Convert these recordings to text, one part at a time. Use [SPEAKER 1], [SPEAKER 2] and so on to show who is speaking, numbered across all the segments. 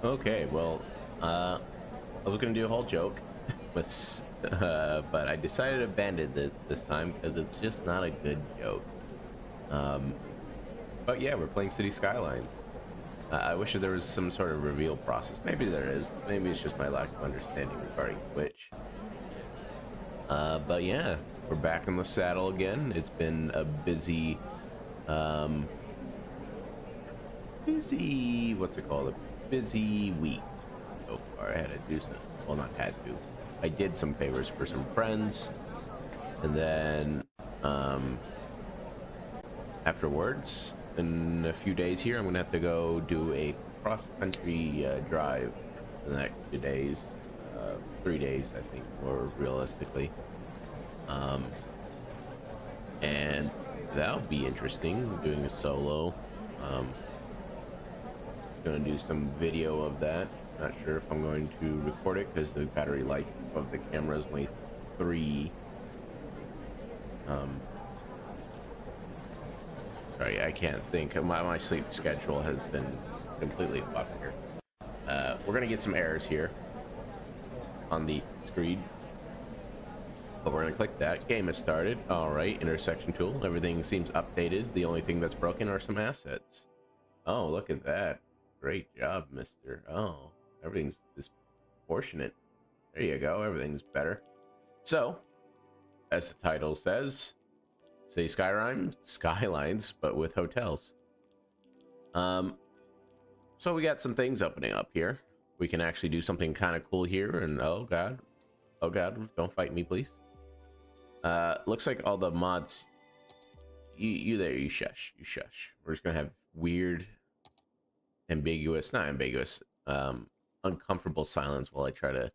[SPEAKER 1] Okay, well, I was gonna do a whole joke, but I decided to abandon it this time because it's just not a good joke. Um, but yeah, we're playing City Skylines. I wish that there was some sort of reveal process. Maybe there is. Maybe it's just my lack of understanding regarding Twitch. But yeah, we're back in the saddle again. It's been a um, busy, what's it called? A busy week so far. I had to do some, well, not had to. I did some favors for some friends, and then afterwards, in a few days here, I'm gonna have to go do a cross-country drive in the next 2 days, 3 days, I think, more realistically. Um, and that'll be interesting. Doing a solo. Um, Gonna do some video of that. Not sure if I'm going to record it because the battery life of the camera is only 3. Um, Sorry, I can't think. My sleep schedule has been completely fucked here. We're gonna get some errors here on the screen, but we're gonna click that. Game has started. All right, intersection tool. Everything seems updated. The only thing that's broken are some assets. Oh, look at that. Great job, mister. Oh, everything's disproportionate. There you go. Everything's better. So, as the title says, say Skylines, but with hotels. Um, so we got some things opening up here. We can actually do something kind of cool here. And oh god, don't fight me, please. Looks like all the mods. You there? You shush. You shush. We're just gonna have weird, ambiguous, not ambiguous, uncomfortable silence while I try to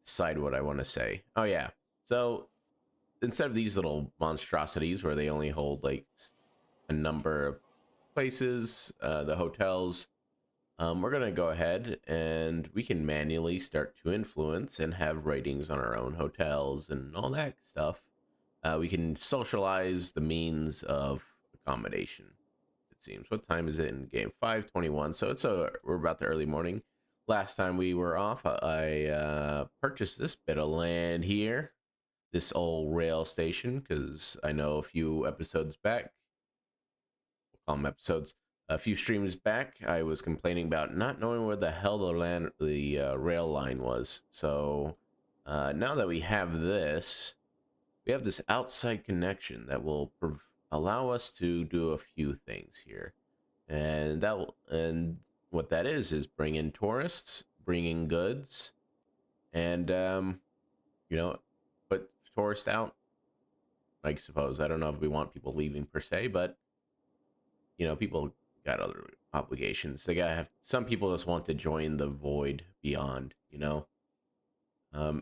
[SPEAKER 1] decide what I want to say. Oh yeah. So instead of these little monstrosities where they only hold like a number of places, the hotels, we're gonna go ahead and we can manually start to influence and have ratings on our own hotels and all that stuff. We can socialize the means of accommodation. It seems. What time is it in game? 5:21. So we're about the early morning. Last time we were off, I purchased this bit of land here, this old rail station, because I know a few episodes back, we'll call them episodes, a few streams back, I was complaining about not knowing where the hell the rail line was. So now that we have this, we have this outside connection that will allow us to do a few things here, and what that is bring in tourists, bring in goods, and you know, put tourists out. I suppose I don't know if we want people leaving per se, but people got other obligations. They gotta have. Some people just want to join the void beyond.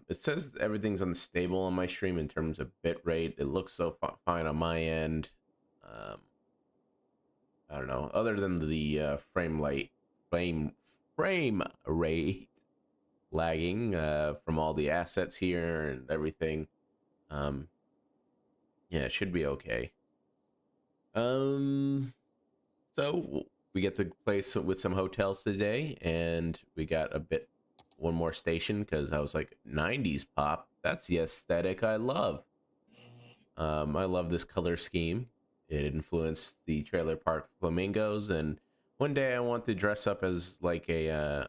[SPEAKER 1] It says everything's unstable on my stream in terms of bit rate. It looks so fine on my end. Um, I don't know. Other than the frame rate lagging from all the assets here and everything. Um, yeah, it should be okay. So we get to play with some hotels today, and we got one more station because I was like 90s pop. That's the aesthetic I love. I love this color scheme. It influenced the trailer park flamingos, and one day I want to dress up as like a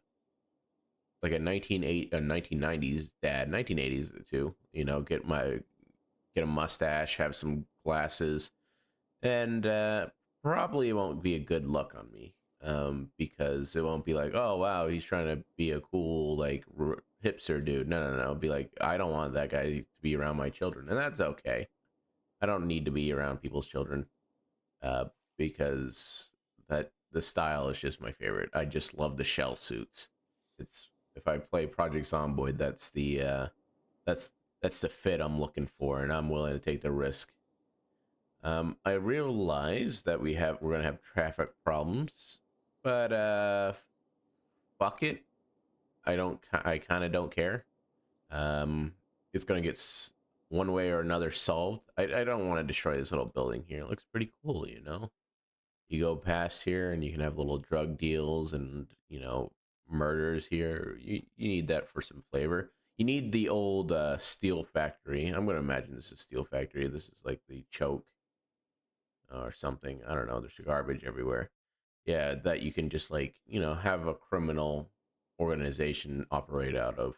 [SPEAKER 1] 1990s dad, 1980s too. Get a mustache, have some glasses, and probably it won't be a good look on me. Because it won't be like, oh wow, he's trying to be a cool like hipster dude. No. It'll be like, I don't want that guy to be around my children, and that's okay. I don't need to be around people's children, uh, because the style is just my favorite. I just love the shell suits. It's If I play Project Zomboid, that's that's the fit I'm looking for, and I'm willing to take the risk. I realize that we're gonna have traffic problems, but fuck it. I kind of don't care. It's gonna get one way or another solved. I don't want to destroy this little building here. It looks pretty cool. You go past here and you can have little drug deals and murders here. You need that for some flavor. You need the old steel factory. I'm gonna imagine this is steel factory. This is like the choke or something. I don't know. There's garbage everywhere. Yeah, that you can just like, have a criminal organization operate out of,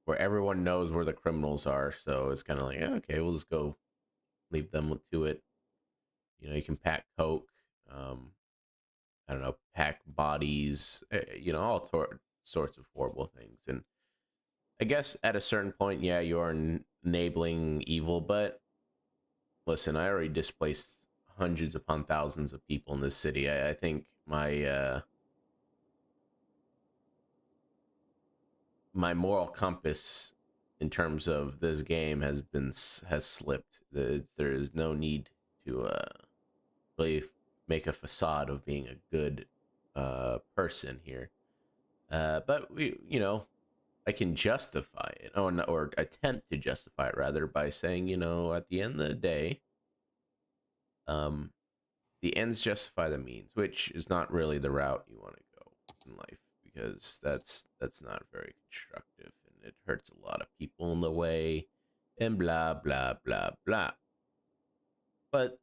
[SPEAKER 1] where everyone knows where the criminals are. So it's kind of like, yeah, okay, we'll just go leave them to it. You can pack coke. Um, I don't know, pack bodies. All sorts of horrible things. And I guess at a certain point, yeah, you are enabling evil. But listen, I already displaced hundreds upon thousands of people in this city. I think my moral compass in terms of this game has slipped. There is no need to really make a facade of being a good person here. But I can justify it, or attempt to justify it rather, by saying, at the end of the day, um, the ends justify the means, which is not really the route you want to go in life, because that's not very constructive, and it hurts a lot of people in the way, and blah blah blah blah. But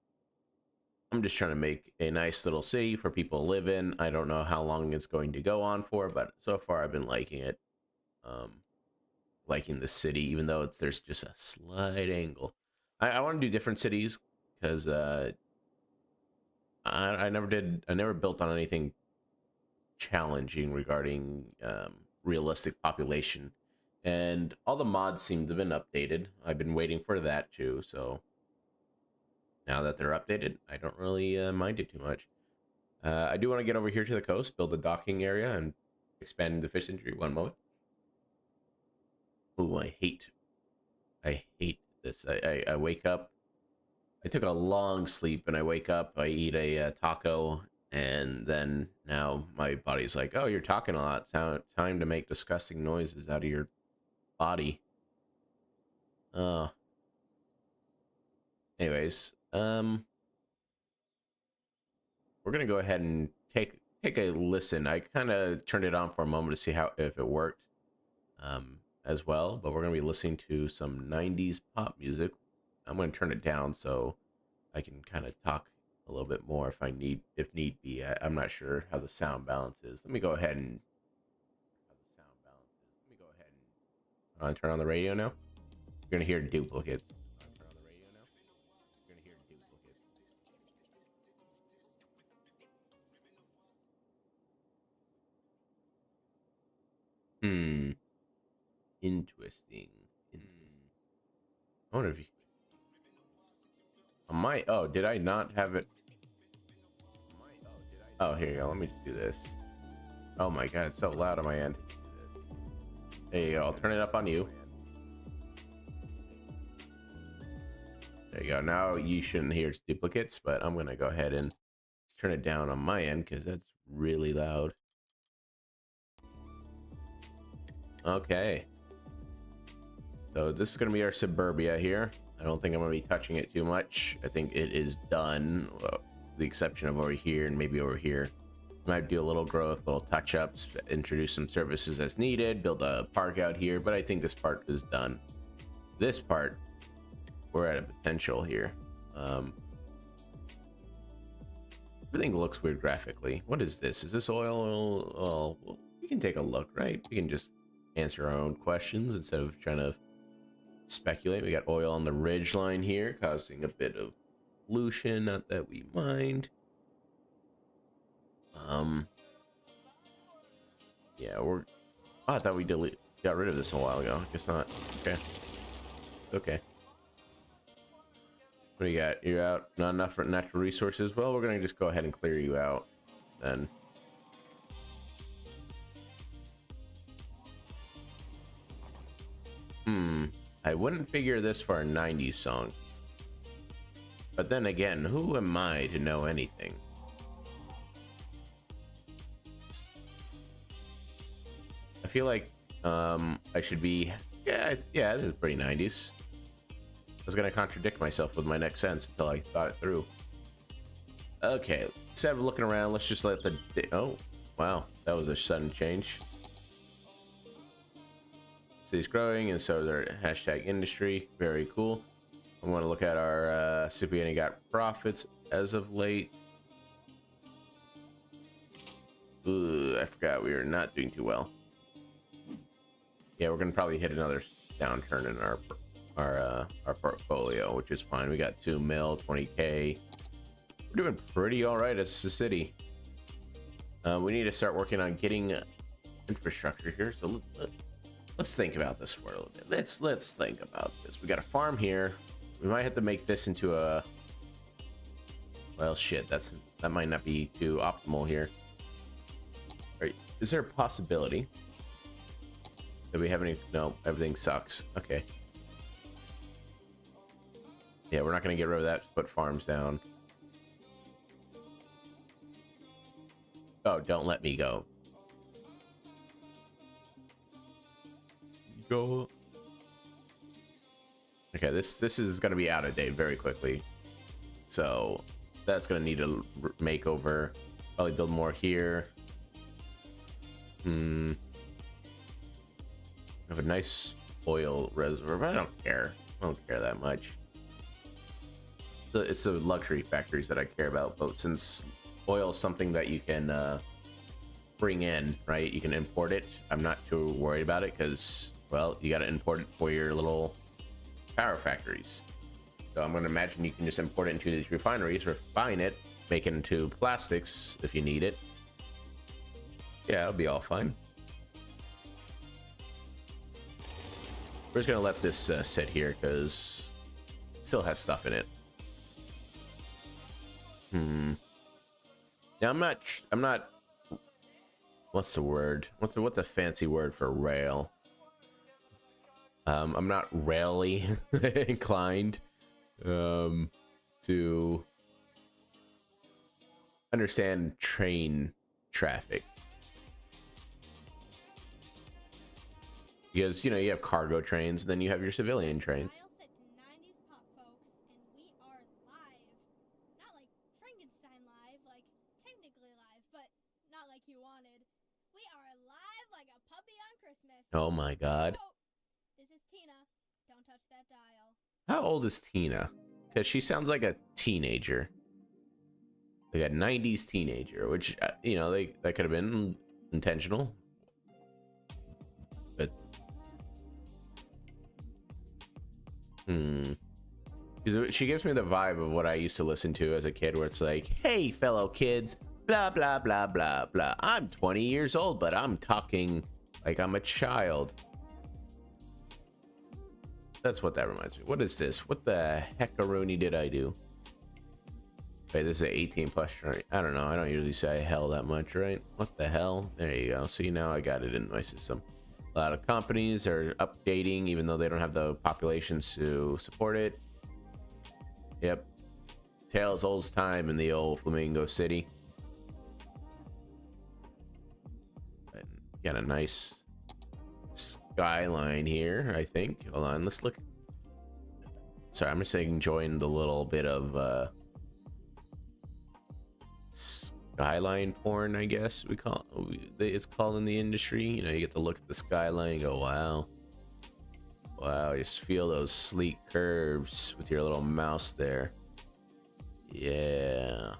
[SPEAKER 1] I'm just trying to make a nice little city for people to live in. I don't know how long it's going to go on for, but so far I've been liking it. Liking the city, even though there's just a slight angle. I want to do different cities because I never built on anything challenging regarding realistic population, and all the mods seem to have been updated. I've been waiting for that too, so now that they're updated, I don't really mind it too much. I do want to get over here to the coast, build a docking area, and expand the fish industry. One moment. Oh, I hate this. I wake up. I took a long sleep, and I wake up. I eat a taco, and then now my body's like, "Oh, you're talking a lot. Time to make disgusting noises out of your body." Anyways, we're gonna go ahead and take a listen. I kind of turned it on for a moment to see if it worked, as well. But we're gonna be listening to some '90s pop music. I'm gonna turn it down so I can kind of talk a little bit more if need be. I'm not sure how the sound balance is. Let me go ahead and turn on the radio now. You're gonna hear duplicates. Hmm. Interesting. I wonder if you. Oh, did I not have it? Oh, here you go. Let me just do this. Oh my god, it's so loud on my end. There you go. I'll turn it up on you. There you go. Now you shouldn't hear duplicates, but I'm gonna go ahead and turn it down on my end because that's really loud. Okay. So this is gonna be our suburbia here. I don't think I'm gonna be touching it too much. I think it is done, well, with the exception of over here and maybe over here. Might do a little growth, little touch-ups, introduce some services as needed, build a park out here, but I think this part is done. This part, we're at a potential here. Everything looks weird graphically. What is this? Is this oil? Well, we can take a look, right? We can just answer our own questions instead of trying to speculate. We got oil on the ridge line here, causing a bit of pollution, not that we mind. Yeah, I thought we got rid of this a while ago. I guess not. Okay. What do you got? You're out. Not enough for natural resources. Well, we're gonna just go ahead and clear you out then. I wouldn't figure this for a '90s song. But then again, who am I to know anything? I feel like I should be. Yeah, this is pretty '90s. I was gonna contradict myself with my next sentence until I thought it through. Okay, instead of looking around, let's just let the. Oh, wow, that was a sudden change. City's growing, and so their hashtag industry. Very cool. I want to look at our see if we any got profits as of late. Ooh, I forgot we were not doing too well. Yeah, we're gonna probably hit another downturn in our portfolio, which is fine. We got 2 mil, 20K. We're doing pretty all right as a city. We need to start working on getting infrastructure here. So let's think about this for a little bit. Let's think about this. We got a farm here. We might have to make this into a, well, shit. That might not be too optimal here. All right, is there a possibility that we have any? No, everything sucks. Okay. Yeah, we're not gonna get rid of that. Put farms down. Oh, don't let me go. Go. Okay, this is gonna be out of date very quickly, so that's gonna need a makeover. Probably build more here. I have a nice oil reservoir, but I don't care. I don't care that much. It's the luxury factories that I care about, but since oil is something that you can bring in, right? You can import it. I'm not too worried about it because, well, you got to import it for your little power factories. So I'm going to imagine you can just import it into these refineries, refine it, make it into plastics if you need it. Yeah, it'll be all fine. We're just going to let this sit here because it still has stuff in it. Now I'm not. What's the word? What's the fancy word for rail? I'm not raily inclined to understand train traffic, because you know you have cargo trains and then you have your civilian trains. Oh my god.
[SPEAKER 2] This is Tina. Don't touch that dial.
[SPEAKER 1] How old is Tina? Because she sounds like a teenager. Like a 90s teenager, which, you know, that could have been intentional. But... She gives me the vibe of what I used to listen to as a kid, where it's like, hey, fellow kids, blah, blah, blah, blah, blah. I'm 20 years old, but I'm talking... like I'm a child. That's what that reminds me. What is this? What the heckaroonie did I do? Wait, this is an 18 plus, right? I don't know. I don't usually say hell that much, right? What the hell? There you go. See, now I got it in my system. A lot of companies are updating, even though they don't have the populations to support it. Yep. Tale as old as time in the old Flamingo City. Got a nice skyline here, I think. Hold on, let's look. Sorry, I'm just enjoying the little bit of skyline porn, I guess we call it's called in the industry. You know, you get to look at the skyline and go, wow, wow, just feel those sleek curves with your little mouse there. Yeah,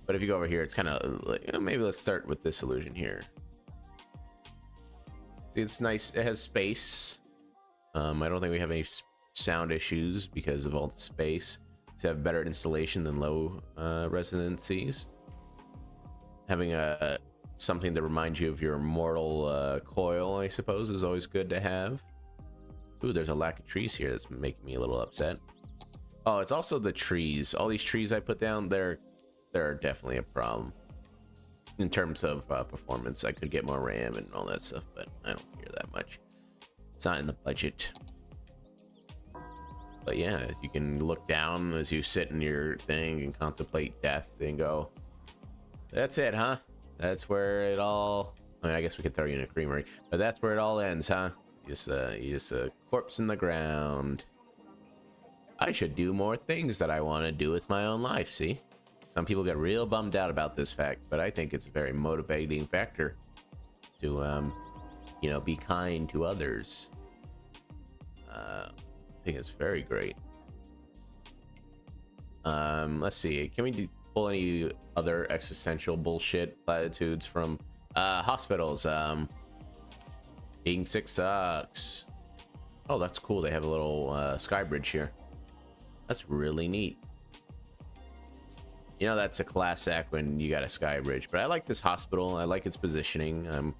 [SPEAKER 1] but if you go over here, it's kind of like, you know, maybe let's start with this illusion here. It's nice. It has space. I don't think we have any sound issues because of all the space. To have better installation than low residencies. Having something to remind you of your mortal coil, I suppose, is always good to have. Ooh, there's a lack of trees here that's making me a little upset. Oh, it's also the trees. All these trees I put down, they're definitely a problem. In terms of performance, I could get more RAM and all that stuff, but I don't care that much. It's not in the budget. But yeah, you can look down as you sit in your thing and contemplate death and go, that's it, huh? That's where it all... I mean, I guess we could throw you in a creamery, but that's where it all ends, huh? Just a corpse in the ground. I should do more things that I want to do with my own life, see? Some people get real bummed out about this fact, but I think it's a very motivating factor to, you know, be kind to others. I think it's very great. Let's see. Can we pull any other existential bullshit platitudes from hospitals? Being sick sucks. Oh, that's cool. They have a little sky bridge here. That's really neat. You know, that's a class act when you got a sky bridge. But I like this hospital. I like its positioning.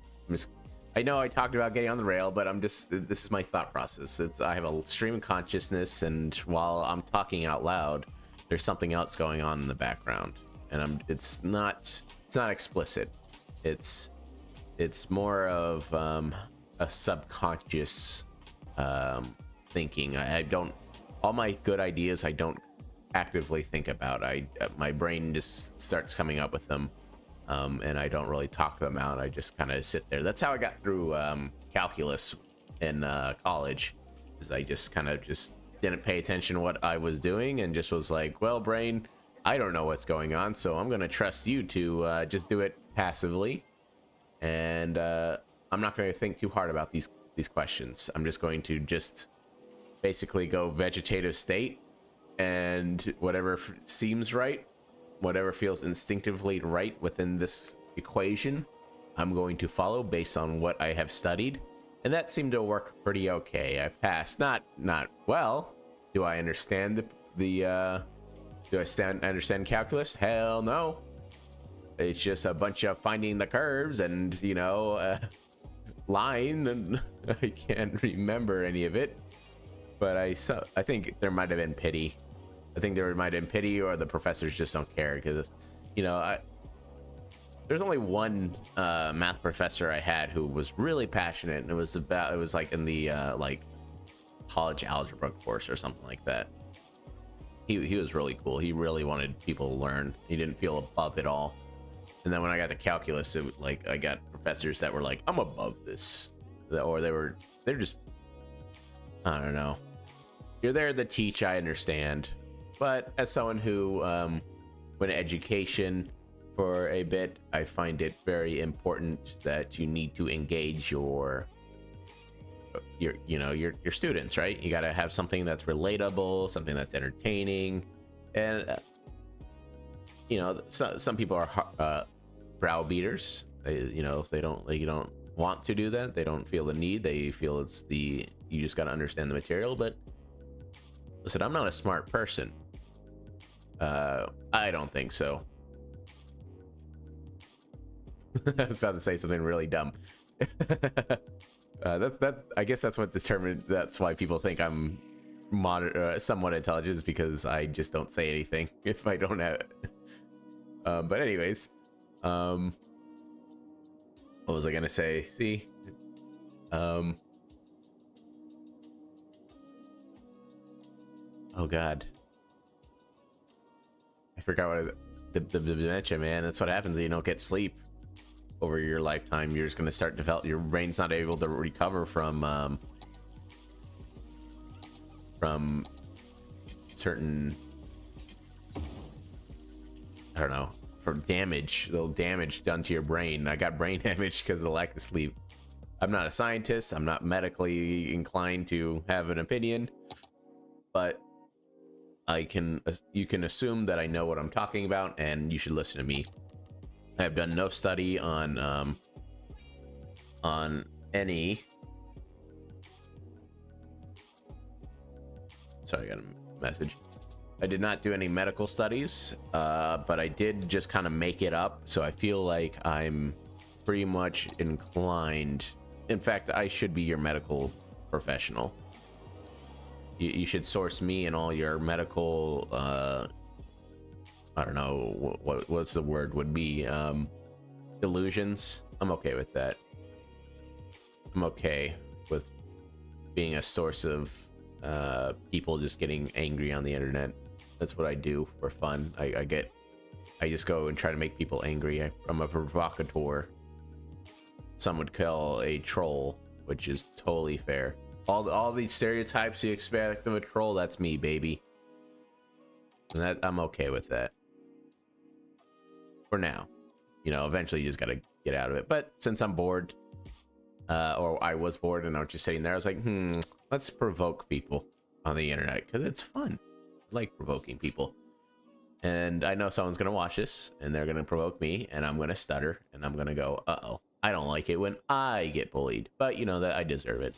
[SPEAKER 1] I know I talked about getting on the rail, but this is my thought process. I have a stream of consciousness, and while I'm talking out loud, there's something else going on in the background, and it's not explicit. It's more of a subconscious thinking. I don't, all my good ideas I don't actively think about. My brain just starts coming up with them, and I don't really talk them out. I just kind of sit there. That's how I got through calculus in college, is I just kind of just didn't pay attention to what I was doing and just was like, well, brain, I don't know what's going on, so I'm gonna trust you to just do it passively, and I'm not going to think too hard about these questions. I'm just going to just basically go vegetative state, and whatever seems right, whatever feels instinctively right within this equation, I'm going to follow based on what I have studied. And that seemed to work pretty okay. I passed. Not well. Do I understand do I understand calculus? Hell no. It's just a bunch of finding the curves and, you know, line, and I can't remember any of it. But I think there might have been pity. I think there might have been pity, or the professors just don't care, because, you know, there's only one math professor I had who was really passionate, and it was like in the like college algebra course or something like that. He was really cool. He really wanted people to learn. He didn't feel above it all. And then when I got to calculus, like I got professors that were like, I'm above this, or they're just, I don't know. You're there to teach, I understand, but as someone who went to education for a bit, I find it very important that you need to engage your students, right? You got to have something that's relatable, something that's entertaining, and you know, some people are brow beaters. You know, if they don't want to do that, they don't feel the need. They feel you just got to understand the material. But listen, I'm not a smart person. I don't think so. I was about to say something really dumb. I guess that's what determined. That's why people think I'm somewhat intelligent, is because I just don't say anything if I don't have. But anyways, what was I gonna say? See, oh god, I forgot what the dementia, man. That's what happens when you don't get sleep over your lifetime. You're just gonna start develop. Your brain's not able to recover from certain, I don't know, from little damage done to your brain. I got brain damage because of the lack of sleep. I'm not a scientist. I'm not medically inclined to have an opinion, but you can assume that I know what I'm talking about, and you should listen to me. I have done no study on any. Sorry, I got a message. I did not do any medical studies, but I did just kind of make it up. So I feel like I'm pretty much inclined. In fact, I should be your medical professional. You should source me and all your medical, I don't know what's the word would be, delusions. I'm okay with that. I'm okay with being a source of people just getting angry on the internet. That's what I do for fun. I just go and try to make people angry. I'm a provocateur. Some would call a troll, which is totally fair. All these stereotypes you expect of a troll, that's me, baby. And I'm okay with that. for now. You know, eventually you just gotta get out of it. But since I'm bored, or I was bored and I was just sitting there, I was like, let's provoke people on the internet because it's fun. I like provoking people. And I know someone's gonna watch this and they're gonna provoke me, and I'm gonna stutter and I'm gonna go, uh-oh, I don't like it when I get bullied, but you know that I deserve it.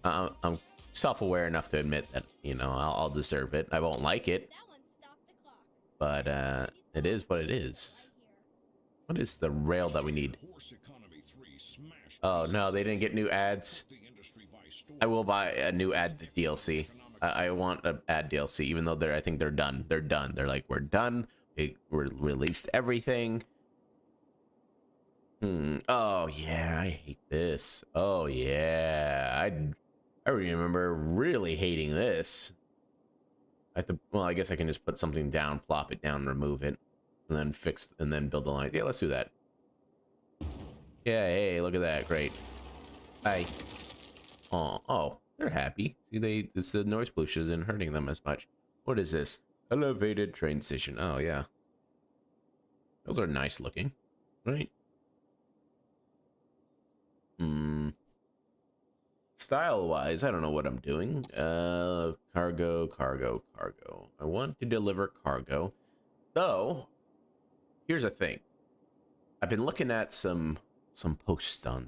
[SPEAKER 1] I'm self-aware enough to admit that, you know, I'll deserve it. I won't like it,
[SPEAKER 2] That one stopped the clock.
[SPEAKER 1] but it is what it is. What is the rail that we need? Oh no, they didn't get new ads. I will buy a new ad DLC. I want an ad DLC, even though I think they're done. They're done. They're like, we're done. We released everything. Oh yeah, I hate this. Oh yeah, I remember really hating this. I have to. Well, I guess I can just put something down, plop it down, remove it, and then fix, and then build the line. Yeah, let's do that. Yeah, hey, look at that. Great. Bye. Oh, they're happy. See, the noise pollution isn't hurting them as much. What is this? Elevated train station. Oh, yeah. Those are nice looking, right? Style-wise, I don't know what I'm doing. Cargo. I want to deliver cargo. Though, here's the thing. I've been looking at some posts on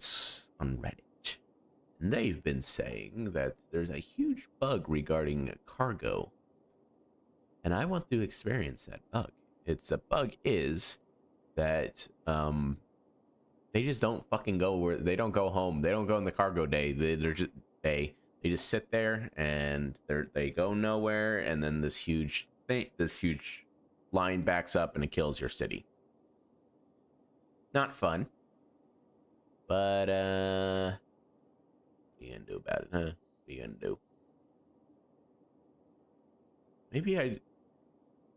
[SPEAKER 1] Reddit, and they've been saying that there's a huge bug regarding cargo, and I want to experience that bug. It's a bug is that they just don't fucking go where they don't go home. They don't go in the cargo day. They're just they just sit there and they go nowhere, and then this huge line backs up and it kills your city. Not fun. But what are you gonna do about it, huh? What are you gonna do? Maybe I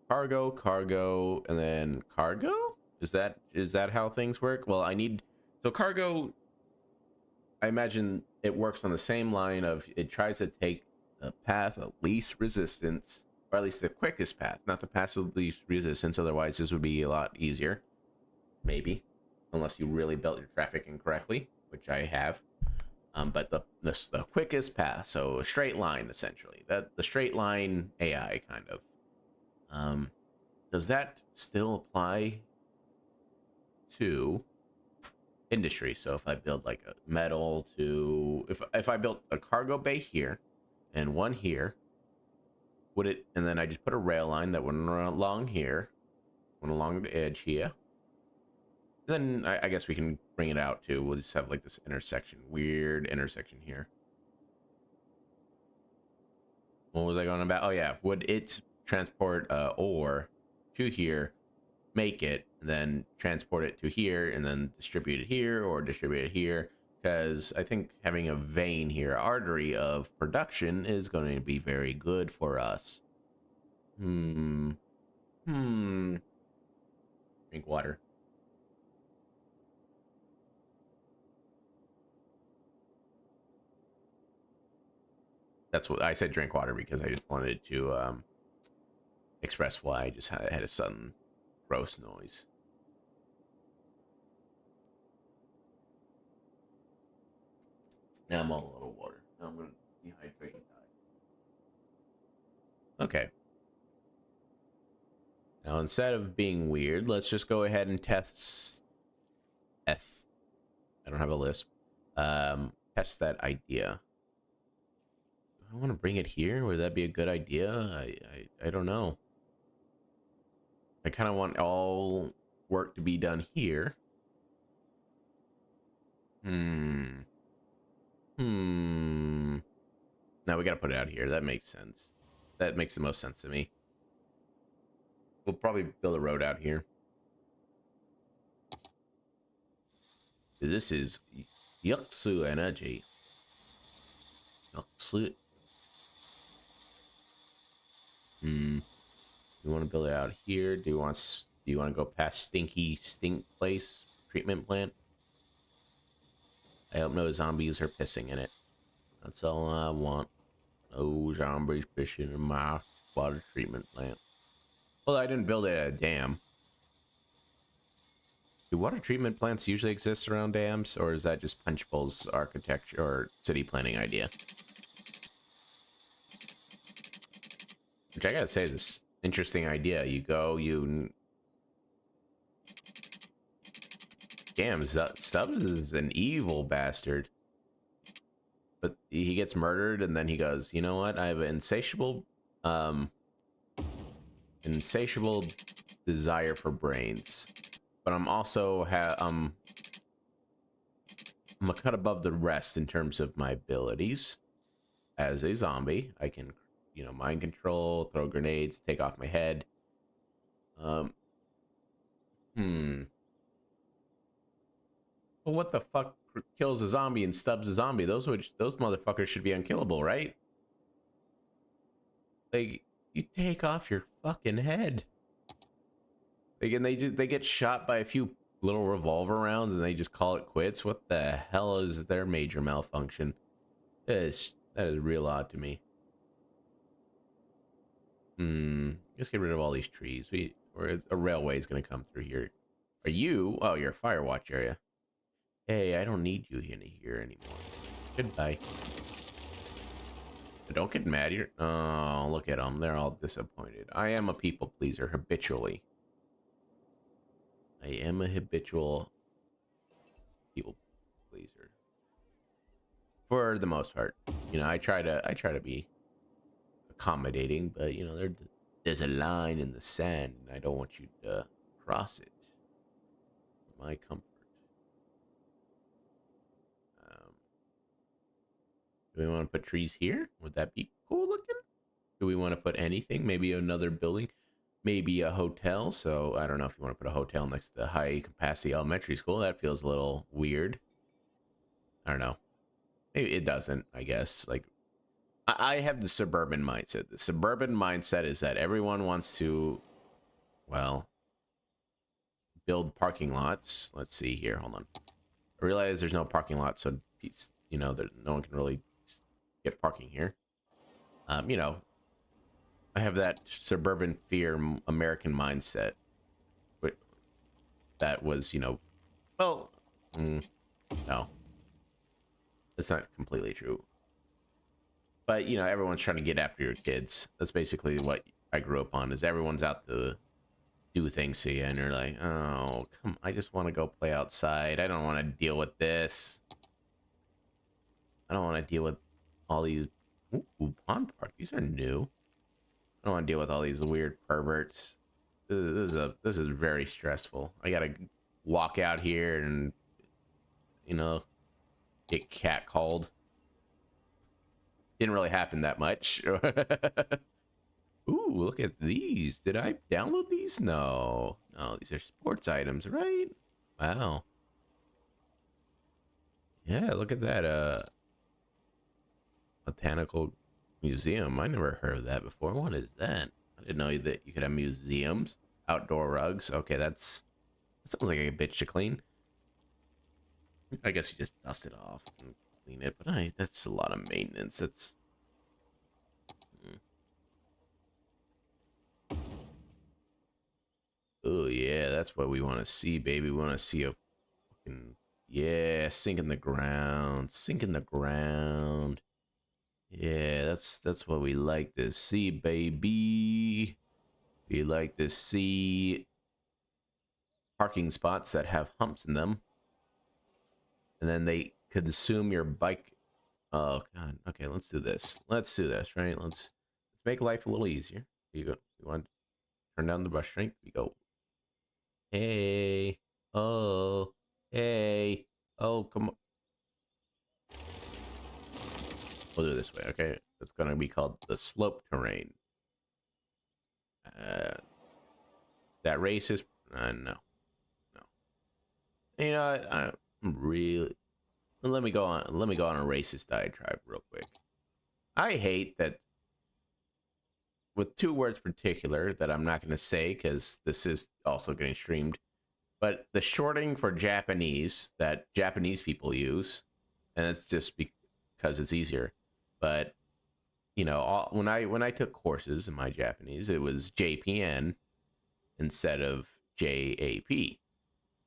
[SPEAKER 1] cargo and then cargo? Is that how things work? Well, I need so cargo, I imagine it works on the same line of it tries to take the path of least resistance, or at least the quickest path, not the path of least resistance. Otherwise, this would be a lot easier. Maybe. Unless you really built your traffic incorrectly, which I have. But the quickest path, so a straight line essentially. The straight line AI kind of. Does that still apply to industry? So if I build like a metal to if I built a cargo bay here and one here, would it, and then I just put a rail line that went along here, went along the edge here. Then I guess we can bring it out too. We'll just have like this intersection, weird intersection here. What was I going about? Oh yeah, would it transport ore to here, make it, and then transport it to here, and then distribute it here or distribute it here? Because I think having a vein here, artery of production, is going to be very good for us. Drink water. That's what I said, drink water, because I just wanted to express why I just had a sudden gross noise. Now I'm all a little water. Now I'm going to dehydrate and die. Okay. Now instead of being weird, let's just go ahead and test I don't have a lisp. Test that idea. I want to bring it here. Would that be a good idea? I don't know. I kind of want all work to be done here. Now we gotta put it out here. That makes sense. That makes the most sense to me. We'll probably build a road out here. This is Yuxu energy. Yuxu. You want to build it out here? Do you want to go past stink place treatment plant? I hope no zombies are pissing in it. That's all I want. No zombies pissing in my water treatment plant. Well, I didn't build it at a dam. Do water treatment plants usually exist around dams, or is that just Punchbowl's architecture or city planning idea? Which I gotta say is an interesting idea. You go, you... Damn, Stubbs is an evil bastard. But he gets murdered, and then he goes, you know what? I have an insatiable desire for brains. But I'm also I'm a cut above the rest in terms of my abilities. As a zombie, I can, you know, mind control, throw grenades, take off my head. Um, Well, what the fuck kills a zombie and stubs a zombie? Those motherfuckers should be unkillable, right? Like, you take off your fucking head. Again, they get shot by a few little revolver rounds and they just call it quits. What the hell is their major malfunction? That is real odd to me. Let's get rid of all these trees. Or a railway is gonna come through here. Are you? Oh, you're a Firewatch area. Hey, I don't need you in here anymore. Goodbye. But don't get mad. Oh, look at them. They're all disappointed. I am a people pleaser habitually. I am a habitual people pleaser. For the most part. You know, I try to be accommodating, but you know, there's a line in the sand and I don't want you to cross it. For my comfort. Do we want to put trees here? Would that be cool looking? Do we want to put anything? Maybe another building? Maybe a hotel? So I don't know if you want to put a hotel next to the high capacity elementary school. That feels a little weird. I don't know. Maybe it doesn't, I guess. Like, I have the suburban mindset. The suburban mindset is that everyone wants to, well, build parking lots. Let's see here. Hold on. I realize there's no parking lot, so, you know, no one can really get parking here. You know, I have that suburban fear American mindset. But that was, you know, well, no, that's not completely true. But, you know, everyone's trying to get after your kids. That's basically what I grew up on, is everyone's out to do things to you, and you're like, oh, come, I just want to go play outside. I don't want to deal with this. I don't want to deal with all these... Ooh, pond park. These are new. I don't want to deal with all these weird perverts. This is very stressful. I gotta walk out here and, you know, get catcalled. Didn't really happen that much. Ooh, look at these. Did I download these? No. No, these are sports items, right? Wow. Yeah, look at that. Botanical museum. I never heard of that before. What is that? I didn't know that you could have museums. Outdoor rugs. Okay, that sounds like a bitch to clean. I guess you just dust it off and clean it, but that's a lot of maintenance. That's... Oh yeah, that's what we want to see, baby. We want to see a fucking... Yeah, sink in the ground. Sink in the ground. Yeah, that's what we like to see, baby. We like to see parking spots that have humps in them. And then they consume your bike. Oh god. Okay, let's do this. Let's do this, right? Let's make life a little easier. You go. You want to turn down the brush strength? We go. Hey. Oh. Hey. Oh, come on. We'll do it this way, okay? It's gonna be called the slope terrain. That racist? No, no. You know, I'm really... Let me go on a racist diatribe real quick. I hate that, with two words particular that I'm not going to say because this is also getting streamed, but the shorting for Japanese that Japanese people use, and it's just because it's easier. But you know, when I took courses in my Japanese, it was JPN instead of JAP.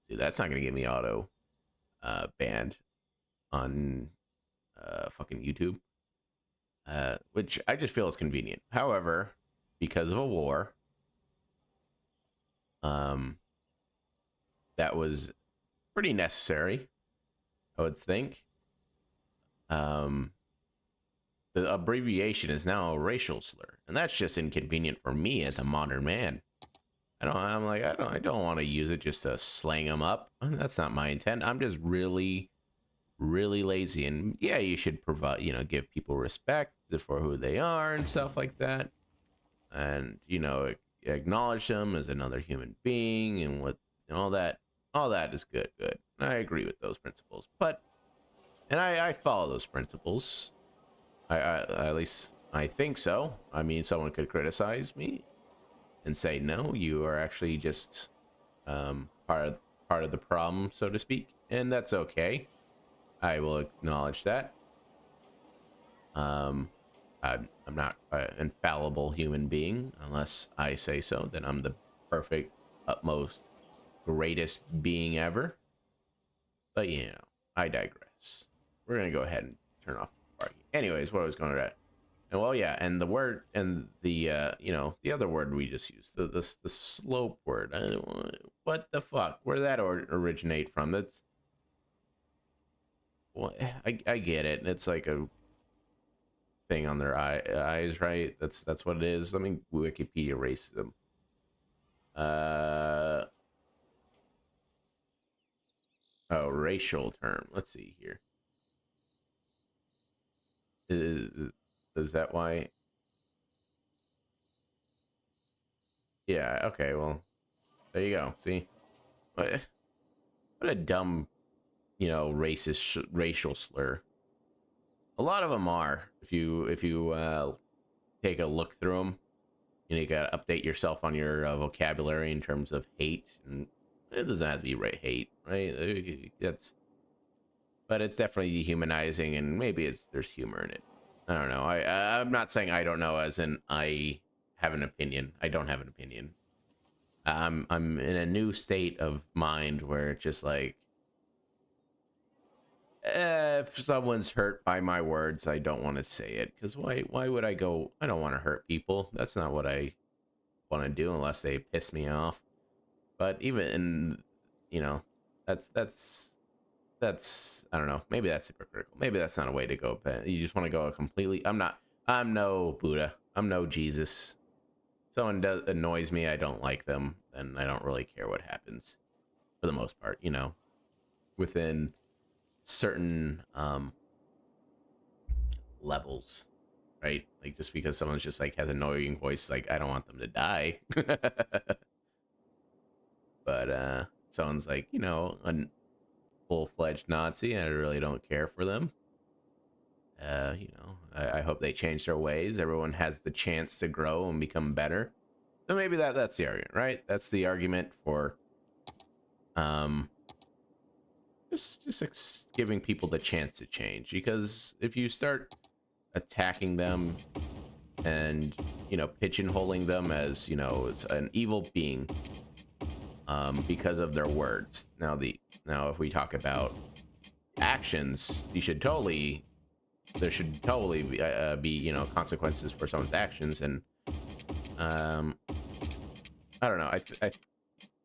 [SPEAKER 1] Dude, that's not gonna get me auto banned on fucking YouTube. Which I just feel is convenient. However, because of a war, that was pretty necessary, I would think. The abbreviation is now a racial slur, and that's just inconvenient for me as a modern man. I don't want to use it just to slang them up. That's not my intent. I'm just really, really lazy. And yeah, you should provide, give people respect for who they are and stuff like that. And, acknowledge them as another human being and all that is good. I agree with those principles, and I follow those principles. I at least I think so. I mean, someone could criticize me and say, no, you are actually just part of the problem, so to speak, and that's okay. I will acknowledge that. I'm not an infallible human being unless I say so. Then I'm the perfect, utmost, greatest being ever. But I digress. We're gonna go ahead and turn off the party. Anyways, what I was going to. And well, yeah, and the word and the the other word we just used, the slope word. What the fuck? Where did that originate from? That's I get it. It's like a thing on their eyes, right? That's what it is. Let me Wikipedia racism. Oh, racial term. Let's see here. Is that why? Yeah, okay, well, there you go. See? What a dumb, racist racial slur. A lot of them are. If you take a look through them, you got to update yourself on your vocabulary in terms of hate, and it doesn't have to be hate, right? But it's definitely dehumanizing, and maybe there's humor in it. I don't know. I'm not saying I don't know, as in I have an opinion. I don't have an opinion. I'm in a new state of mind where it's just like, if someone's hurt by my words, I don't want to say it, because why would I go? I don't want to hurt people. That's not what I want to do unless they piss me off. But even in, that's I don't know. Maybe that's hypocritical. Maybe that's not a way to go. But you just want to go completely. I'm no Buddha. I'm no Jesus. If someone annoys me, I don't like them, and I don't really care what happens for the most part. Within certain levels, right? Like, just because someone's just like has an annoying voice, like, I don't want them to die. But someone's like, a full-fledged Nazi, and I really don't care for them. I hope they change their ways. Everyone has the chance to grow and become better. So maybe that's the argument, right? That's the argument for just giving people the chance to change. Because if you start attacking them and pigeonholing them as as an evil being because of their words, now if we talk about actions, there should totally be consequences for someone's actions. And I don't know. I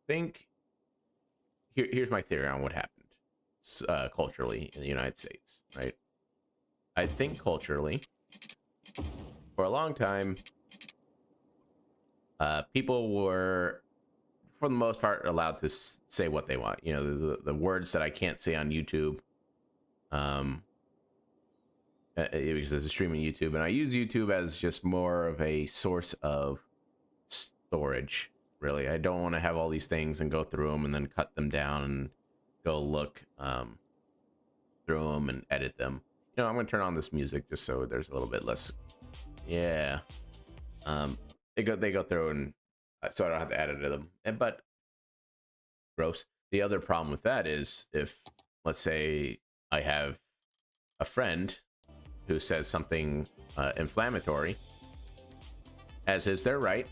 [SPEAKER 1] think here's my theory on what happened culturally in the United States, right? I think culturally, for a long time, people were, for the most part, allowed to say what they want. The words that I can't say on YouTube, because it's streaming YouTube, and I use YouTube as just more of a source of storage. Really, I don't want to have all these things and go through them and then cut them down and go look through them and edit them. I'm gonna turn on this music just so there's a little bit less. Yeah. They go through, and so I don't have to edit them. But gross. The other problem with that is, if, let's say, I have a friend who says something inflammatory, as is their right,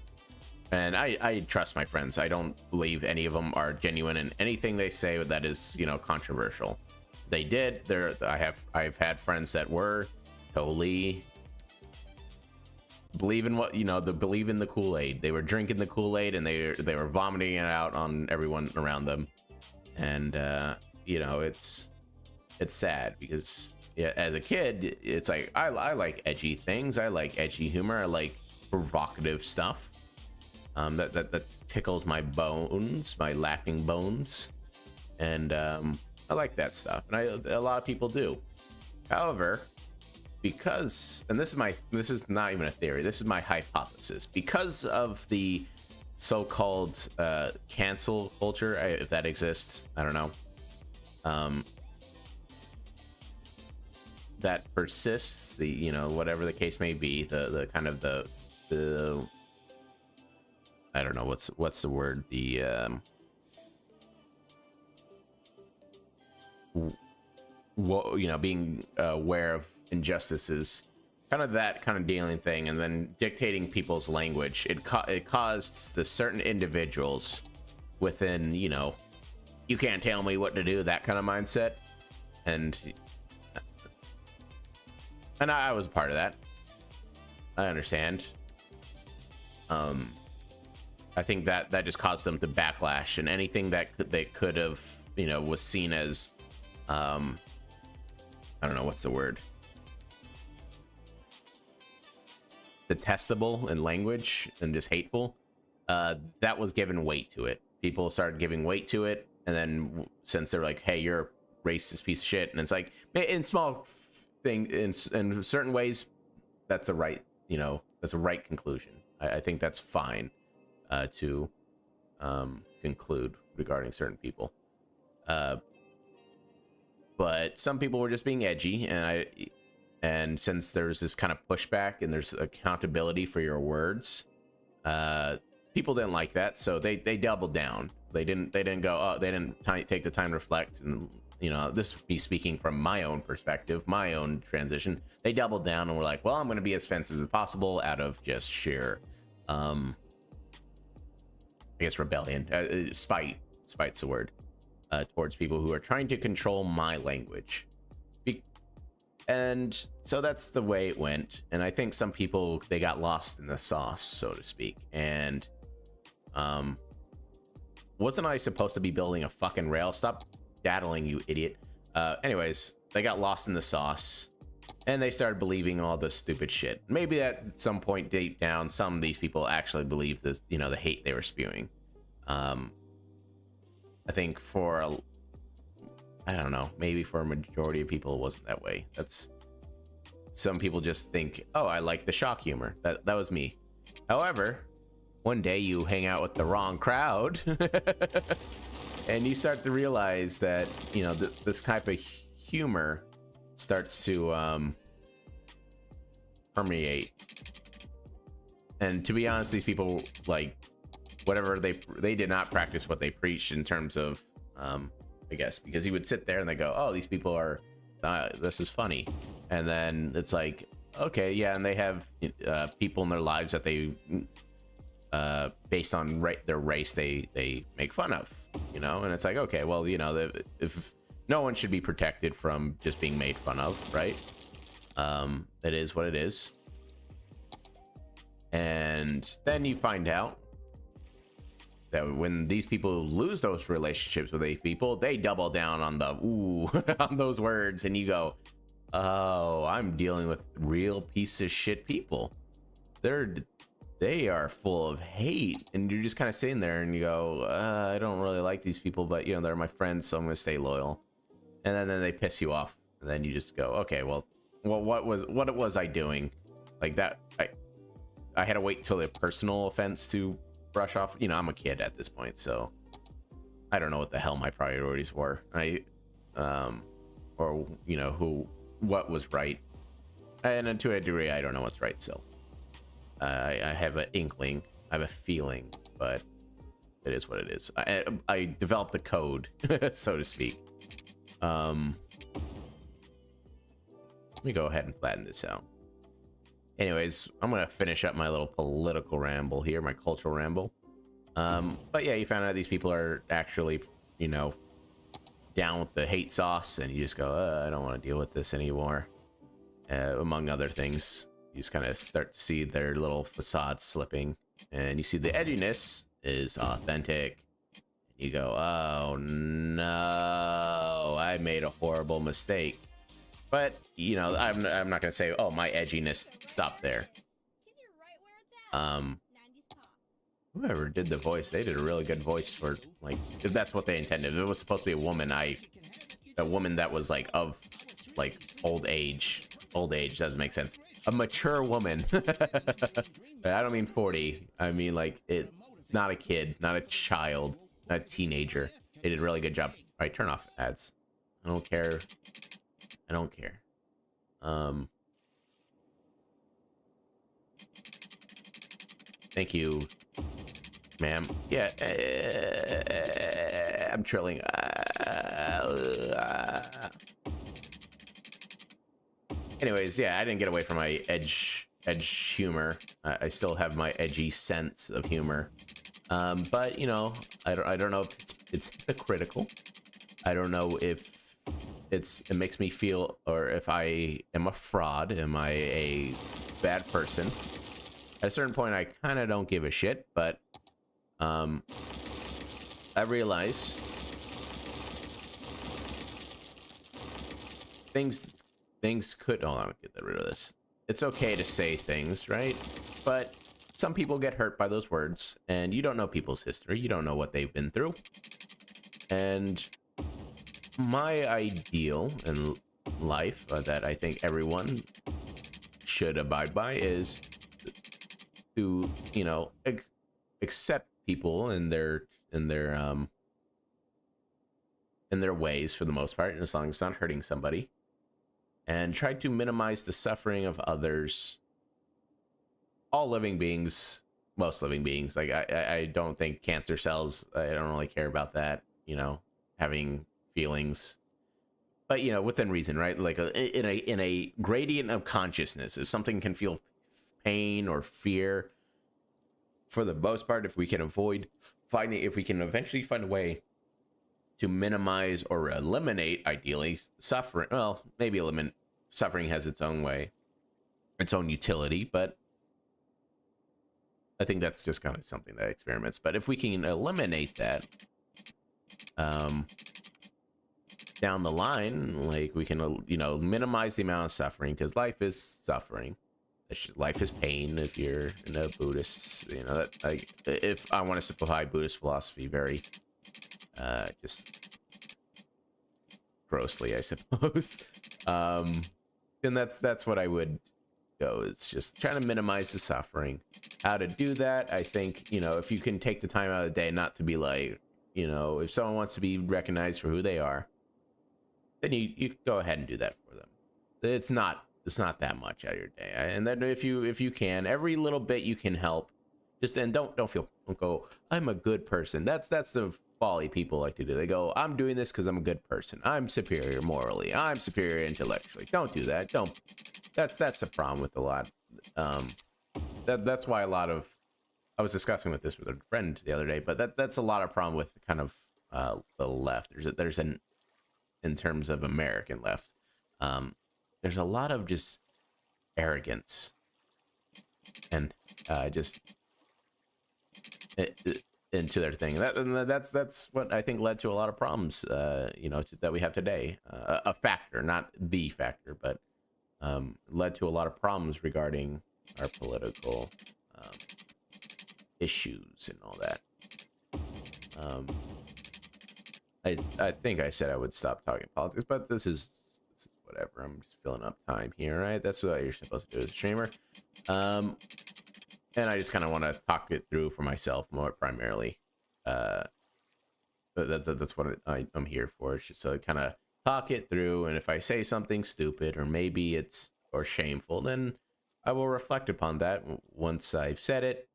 [SPEAKER 1] And I trust my friends. I don't believe any of them are genuine in anything they say that is, you know, controversial. They did. I've had friends that were totally believe in what, you know, believe in the Kool-Aid. They were drinking the Kool-Aid and they were vomiting it out on everyone around them. And you know, it's sad because, yeah, as a kid, it's like I like edgy things. I like edgy humor. I like provocative stuff. That tickles my bones, my lacking bones, and I like that stuff, and a lot of people do. However, because, and this is not even a theory, this is my hypothesis, because of the so-called cancel culture, if that exists, I don't know, that persists, the, you know, whatever the case may be, the kind of the I don't know what's the word, the you know, being aware of injustices, kind of that kind of dealing thing, and then dictating people's language. It caused the certain individuals within, you know, you can't tell me what to do, that kind of mindset, and I was a part of that. I understand. I think that just caused them to backlash, and anything that they could have, you know, was seen as I don't know what's the word, detestable in language and just hateful, that was given weight to it. People started giving weight to it, and then since they're like, hey, you're a racist piece of shit, and it's like, in small thing, in certain ways, that's a right, you know, that's a right conclusion. I think that's fine to conclude regarding certain people, but some people were just being edgy, and since there's this kind of pushback and there's accountability for your words, people didn't like that, so they doubled down. They didn't go, oh, they didn't take the time to reflect, and, you know, this me speaking from my own perspective, my own transition. They doubled down and were like, well, I'm going to be as offensive as possible out of just sheer I guess rebellion, spite's the word, towards people who are trying to control my language. And so that's the way it went. And I think some people, they got lost in the sauce, so to speak. And wasn't I supposed to be building a fucking rail? Stop daddling, you idiot. Anyways, they got lost in the sauce, and they started believing all this stupid shit. Maybe at some point deep down, some of these people actually believed this, you know, the hate they were spewing. I think I don't know, maybe for a majority of people it wasn't that way. That's, some people just think, oh, I like the shock humor. That was me. However, one day you hang out with the wrong crowd and you start to realize that, you know, this type of humor starts to permeate. And to be honest, these people, like, whatever they did not practice what they preached in terms of I guess, because he would sit there and they go, oh, these people are this is funny, and then it's like, okay, yeah, and they have people in their lives that they based on their race they make fun of, you know, and it's like, okay, well, you know, if no one should be protected from just being made fun of, right? It is what it is. And then you find out that when these people lose those relationships with these people, they double down on the ooh on those words, and you go, oh, I'm dealing with real piece of shit people. They are full of hate, and you're just kind of sitting there and you go, I don't really like these people, but, you know, they're my friends, so I'm gonna stay loyal. And then they piss you off, and then you just go, okay, well, what was I doing? Like that, I had to wait till a personal offense to brush off. You know, I'm a kid at this point, so I don't know what the hell my priorities were. Or, you know, what was right. And to a degree, I don't know what's right still. I have an inkling, I have a feeling, but it is what it is. I developed a code, so to speak. Let me go ahead and flatten this out. Anyways, I'm gonna finish up my little political ramble here, my cultural ramble. But yeah, you found out these people are actually, you know, down with the hate sauce, and you just go, I don't want to deal with this anymore. Among other things, you just kind of start to see their little facades slipping, and you see the edginess is authentic. You go, oh no, I made a horrible mistake. But you know, I'm not gonna say, oh, my edginess stopped there. Whoever did the voice, they did a really good voice for, like, if that's what they intended. If it was supposed to be a woman, a woman that was like of like old age doesn't make sense. A mature woman. I don't mean 40. I mean like it, not a kid, not a child, not a teenager. They did a really good job. All right, turn off ads. I don't care. I don't care. Thank you, ma'am. Yeah, I'm trilling. Anyways, yeah, I didn't get away from my edge humor. I still have my edgy sense of humor. But you know, I don't know if it's hypocritical. I don't know if it makes me feel, or if I am a fraud. Am I a bad person? At a certain point, I kind of don't give a shit, but I realize things could. Hold on, get rid of this. It's okay to say things, right? But some people get hurt by those words, and you don't know people's history. You don't know what they've been through. And my ideal in life that I think everyone should abide by is to, you know, accept people in their ways for the most part, and as long as it's not hurting somebody, and try to minimize the suffering of others. All living beings, most living beings. Like I don't think cancer cells, I don't really care about that, you know, having feelings, but you know, within reason, right? Like in a gradient of consciousness, if something can feel pain or fear, for the most part, if we can if we can eventually find a way to minimize or eliminate, ideally, suffering. Well, maybe eliminate suffering has its own way, its own utility, but I think that's just kind of something that experiments. But if we can eliminate that, down the line, like we can, you know, minimize the amount of suffering, because life is suffering. Life is pain. If you're in a Buddhist, you know, that, like, if I want to simplify Buddhist philosophy very, just grossly, I suppose, then that's what I would go, is just trying to minimize the suffering. How to do that, I think, you know, if you can take the time out of the day not to be like, you know, if someone wants to be recognized for who they are, then you go ahead and do that for them. It's not that much out of your day, and then if you can, every little bit you can help, just, and don't go, I'm a good person. That's the folly people like to do. They go, I'm doing this because I'm a good person. I'm superior morally. I'm superior intellectually. Don't do that. Don't. That's the problem with a lot. That's why a lot of, I was discussing with a friend the other day, but that's a lot of problem with kind of the left. There's an, in terms of American left, there's a lot of just arrogance and just into their thing. That's what I think led to a lot of problems, you know, that we have today. A factor, not the factor, but led to a lot of problems regarding our political issues and all that. I think I said I would stop talking politics, but this is whatever. I'm just filling up time here, right? That's what you're supposed to do as a streamer. And I just kind of want to talk it through for myself more primarily. But that's what I'm here for. It's just to kind of talk it through, and if I say something stupid or maybe it's or shameful, then I will reflect upon that once I've said it,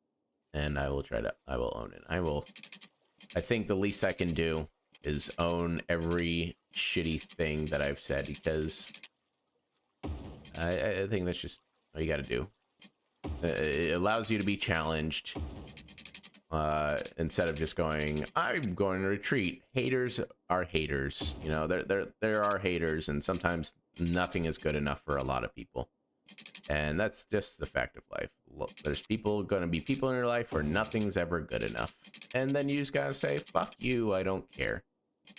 [SPEAKER 1] and I will own it. I think the least I can do is own every shitty thing that I've said, because I think that's just all you got to do. It allows you to be challenged instead of just going, I'm going to retreat. Haters are haters. You know, there are haters, and sometimes nothing is good enough for a lot of people. And that's just the fact of life. Look, there's going to be people in your life where nothing's ever good enough. And then you just gotta say, fuck you, I don't care.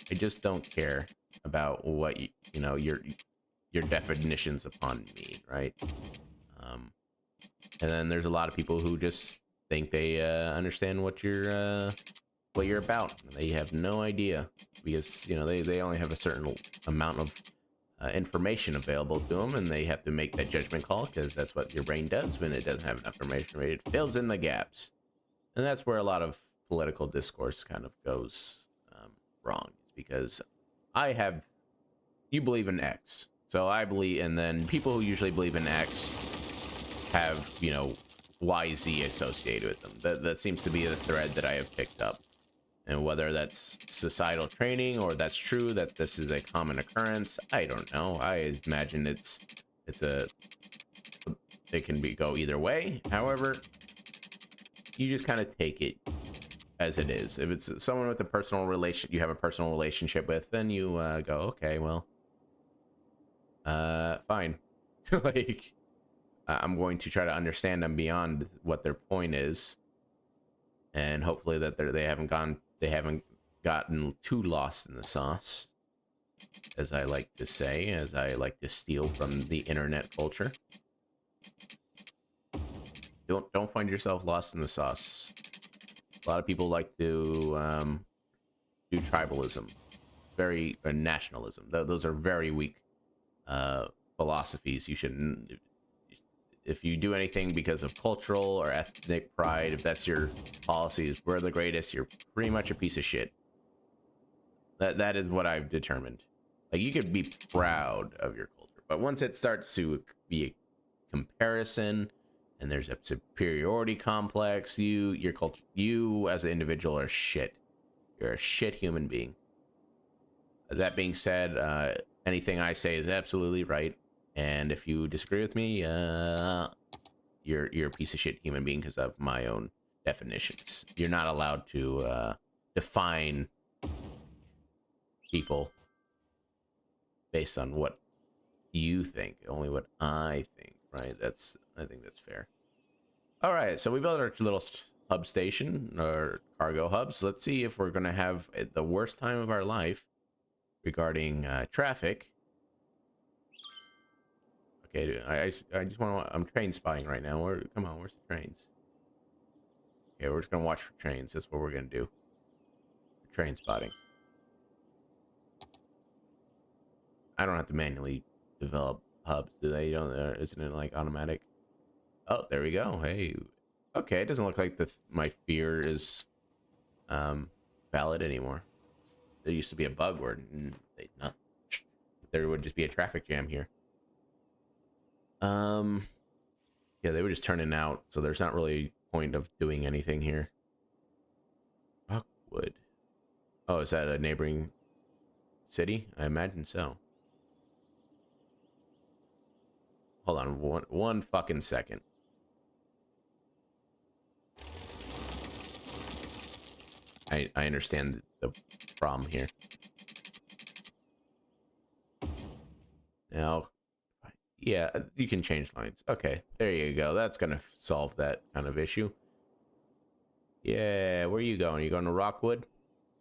[SPEAKER 1] I just don't care about what, you know, your definitions upon me, right? And then there's a lot of people who just think they understand what you're about. They have no idea because, you know, they only have a certain amount of information available to them, and they have to make that judgment call because that's what your brain does when it doesn't have enough information. Right? It fills in the gaps, and that's where a lot of political discourse kind of goes wrong. It's because you believe in X, so I believe, and then people who usually believe in X have, you know, YZ associated with them. That seems to be the thread that I have picked up. And whether that's societal training or that's true that this is a common occurrence, I don't know. I imagine it can go either way. However, you just kind of take it as it is. If it's someone with you have a personal relationship with, then you go, okay, well, fine. Like, I'm going to try to understand them beyond what their point is, and hopefully that they haven't gotten too lost in the sauce, as I like to say, as I like to steal from the internet culture. Don't find yourself lost in the sauce. A lot of people like to do tribalism, nationalism. Those are very weak philosophies. You shouldn't. If you do anything because of cultural or ethnic pride, if that's your policies, we're the greatest, you're pretty much a piece of shit. That is what I've determined. Like, you could be proud of your culture, but once it starts to be a comparison and there's a superiority complex, your culture, you as an individual are shit. You're a shit human being. That being said, anything I say is absolutely right. And if you disagree with me, you're a piece of shit human being because of my own definitions. You're not allowed to define people based on what you think, only what I think, right? I think that's fair. All right, so we built our little hub station, or cargo hubs. Let's see if we're gonna have the worst time of our life regarding traffic. Okay, I just want to. I'm train spotting right now. Come on, where's the trains? Okay, we're just gonna watch for trains. That's what we're gonna do. Train spotting. I don't have to manually develop hubs, do they? You don't. Isn't it like automatic? Oh, there we go. Hey, okay. It doesn't look like my fear is valid anymore. There used to be a bug where there would just be a traffic jam here. Yeah, they were just turning out, so there's not really a point of doing anything here. Rockwood. Oh, is that a neighboring city? I imagine so. Hold on one fucking second. I understand the problem here. Now, yeah, you can change lines. Okay, there you go. That's gonna solve that kind of issue. Yeah, where are you going? You going to Rockwood?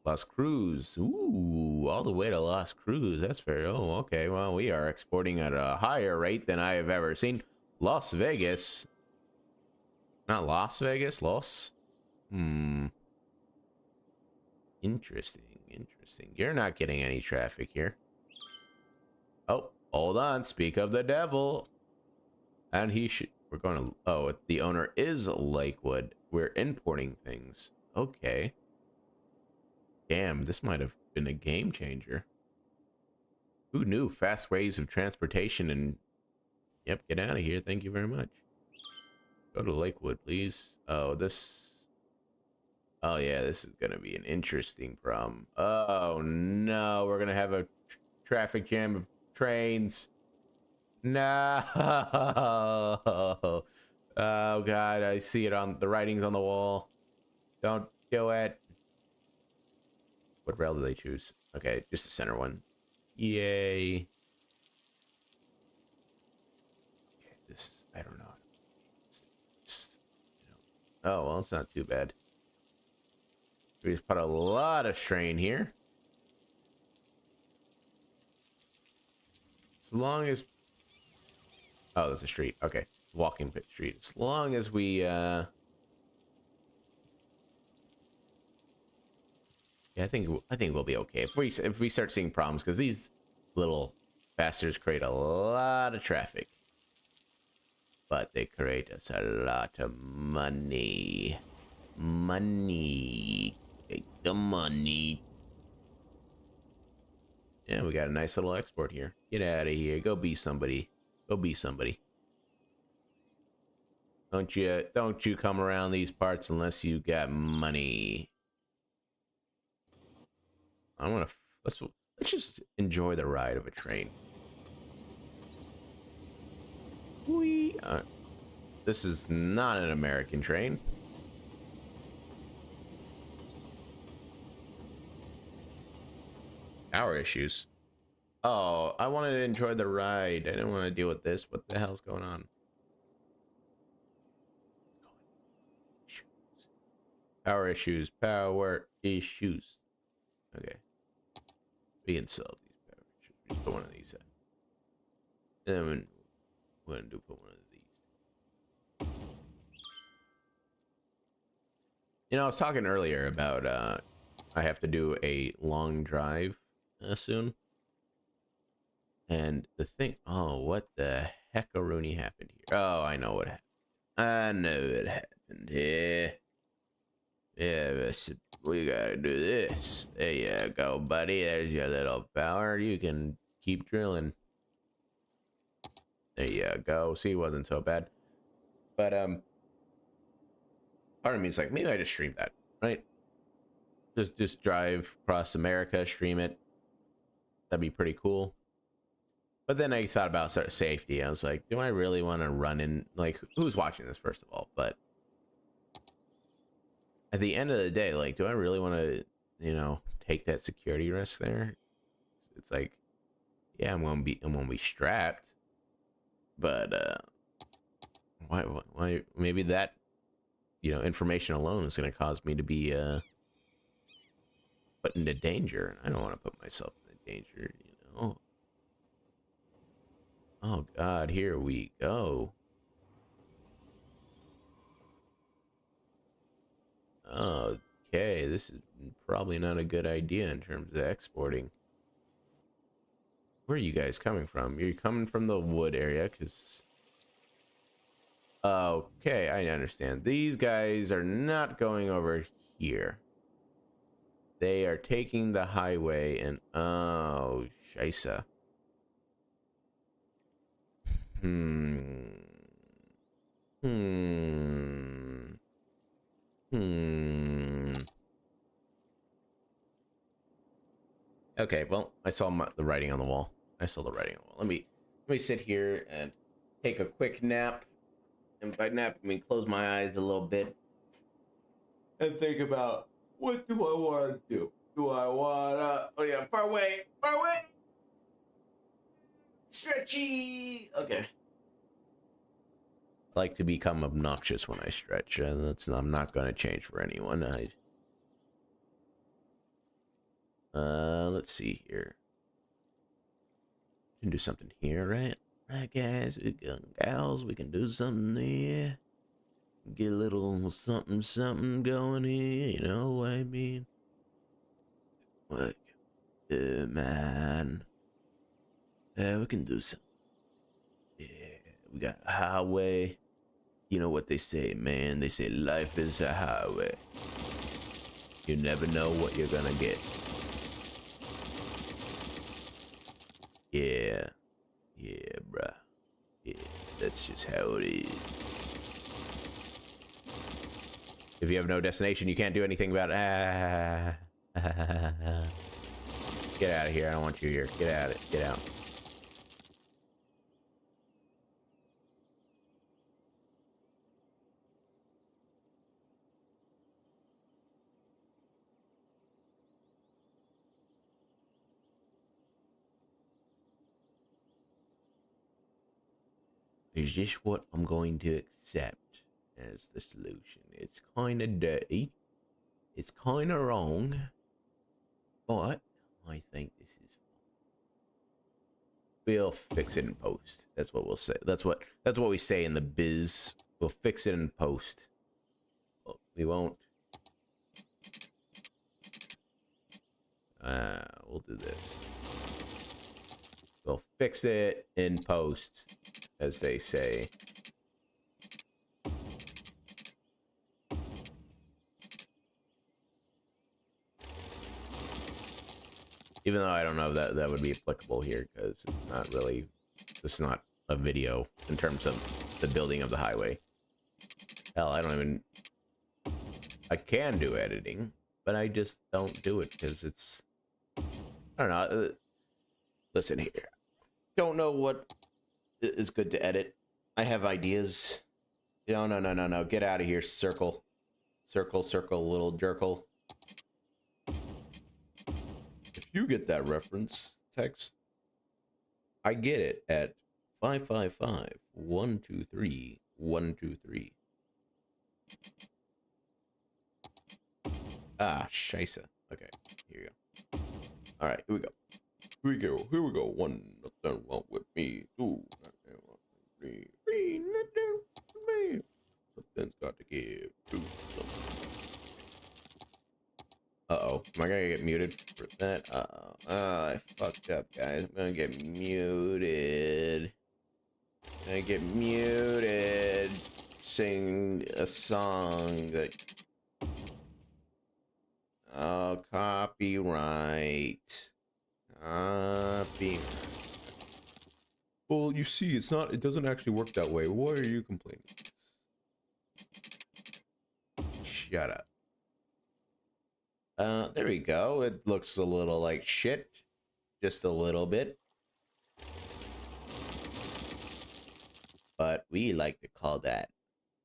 [SPEAKER 1] Las Cruz. Ooh, all the way to Las Cruz. That's fair. Oh, okay. Well, we are exporting at a higher rate than I have ever seen. Las Vegas. Not Las Vegas, Los. Interesting. You're not getting any traffic here. Oh, hold on. Speak of the devil. And we're going to, oh, the owner is Lakewood. We're importing things. Okay. Damn, this might have been a game changer. Who knew? Fast ways of transportation and, yep, get out of here. Thank you very much. Go to Lakewood, please. Oh, yeah, this is going to be an interesting problem. Oh, no, we're going to have a traffic jam of trains. No. Oh, God, I see it on the writings on the wall. Don't do it. What rail do they choose? Okay, just the center one. Yay. Okay, this is, I don't know. Just, oh, well, it's not too bad. We just put a lot of strain here. As long as... Oh, there's a street. Okay. Walking pit street. As long as we, yeah, I think we'll be okay if we start seeing problems, because these little bastards create a lot of traffic, but they create us a lot of money. Take the money. Yeah, we got a nice little export here. Get out of here. Go be somebody. Go be somebody. Don't you come around these parts unless you got money. I want to let's just enjoy the ride of a train. This is not an American train. Power issues. Oh, I wanted to enjoy the ride. I didn't want to deal with this. What the hell's going on? Power issues. Power issues. Okay. We can solve these power issues. We just put one of these in. And then we're going to put one of these. You know, I was talking earlier about I have to do a long drive soon. And the thing, oh, what the heck-a-rooney happened here? Oh, I know what happened. I know it happened here. Yeah, we gotta do this. There you go, buddy. There's your little power. You can keep drilling. There you go. See, it wasn't so bad. But, part of me is like, maybe I just stream that, right? Just drive across America, stream it. That'd be pretty cool. But then I thought about sort of safety. I was like, do I really want to run in? Like, who's watching this, first of all? But at the end of the day, like, do I really want to, you know, take that security risk there? It's like, yeah, I'm gonna be strapped. But why? Maybe that, you know, information alone is gonna cause me to be put into danger. I don't want to put myself in danger, you know. Oh God, here we go. Okay, this is probably not a good idea in terms of exporting. Where are you guys coming from? You're coming from the wood area, because... Okay, I understand. These guys are not going over here. They are taking the highway and... Oh, scheisse. Okay, well, I saw the writing on the wall. I saw the writing on the wall. Let me sit here and take a quick nap. And by nap, I mean close my eyes a little bit and think about, what do I want to do? Do I want to... Oh yeah, far away, stretchy. Okay. I like to become obnoxious when I stretch. I'm not going to change for anyone. Let's see here. We can do something here, right? Right, guys, gals, we can do something here. Get a little something going here, you know what I mean? What? Man. Yeah, we can do something. Yeah, we got a highway. You know what they say, man? They say life is a highway. You never know what you're gonna get. Yeah. Yeah, bruh. Yeah, that's just how it is. If you have no destination, you can't do anything about it. Get out of here. I don't want you here. Get out of it. Get out. Is this what I'm going to accept as the solution? It's kind of dirty. It's kind of wrong. But I think this is fine. We'll fix it in post. That's what we'll say. That's what we say in the biz. We'll fix it in post. Well, we won't. We'll do this. We'll fix it in post, as they say. Even though I don't know if that would be applicable here, because it's not really, it's not a video in terms of the building of the highway. Hell, I don't even, I can do editing, but I just don't do it because it's, I don't know. Listen here. Don't know what is good to edit. I have ideas. No. Get out of here, circle. Circle, little jerkle. If you get that reference, text, I get it at 555-123-123. Ah, scheisse. Okay, here you go. All right, here we go. Here we go. One, nothing wrong with me. Two, nothing wrong with me. Three, nothing wrong with me. Something's got to give. Do something. Uh-oh. Am I gonna get muted for that? Uh-oh. Oh, I fucked up, guys. I'm gonna get muted. Sing a song that... Oh, copyright. Copyright. Well, you see, it doesn't actually work that way. Why are you complaining? Shut up. There we go. It looks a little like shit. Just a little bit. But we like to call that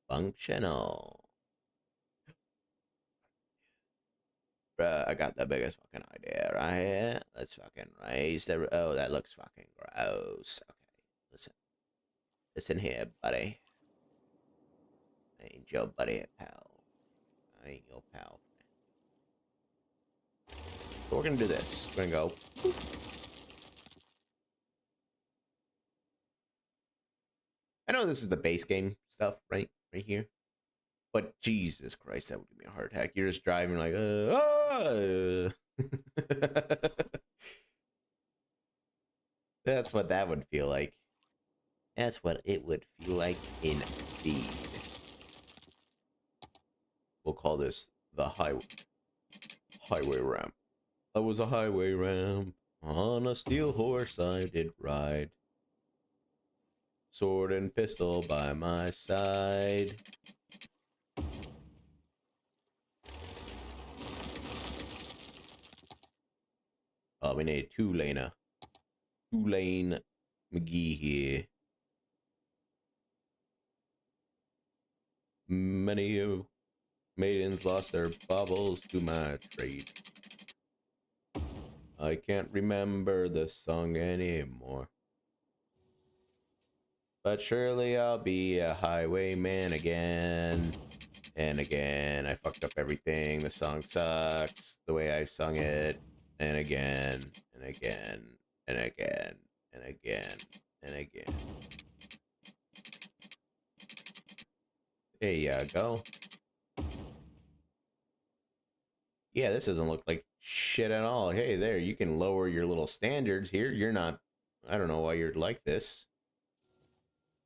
[SPEAKER 1] functional. Bruh, I got the biggest fucking idea right here. Let's fucking raise the... Oh, that looks fucking gross. Okay, listen here, buddy. I ain't your buddy, pal. I ain't your pal. So we're gonna do this. We're gonna go. I know this is the base game stuff, right here. But Jesus Christ, that would give me a heart attack. You're just driving like, That's what that would feel like. That's what it would feel like indeed. We'll call this the highway ramp. I was a highway ramp. On a steel horse I did ride. Sword and pistol by my side. Oh, we need a two-lane McGee here. Many maidens lost their baubles to my trade. I can't remember the song anymore. But surely I'll be a highwayman again. And again, I fucked up everything. The song sucks. The way I sung it. And again, and again, and again, and again, and again. There you go. Yeah, this doesn't look like shit at all. Hey, there, you can lower your little standards here. You're not... I don't know why you're like this.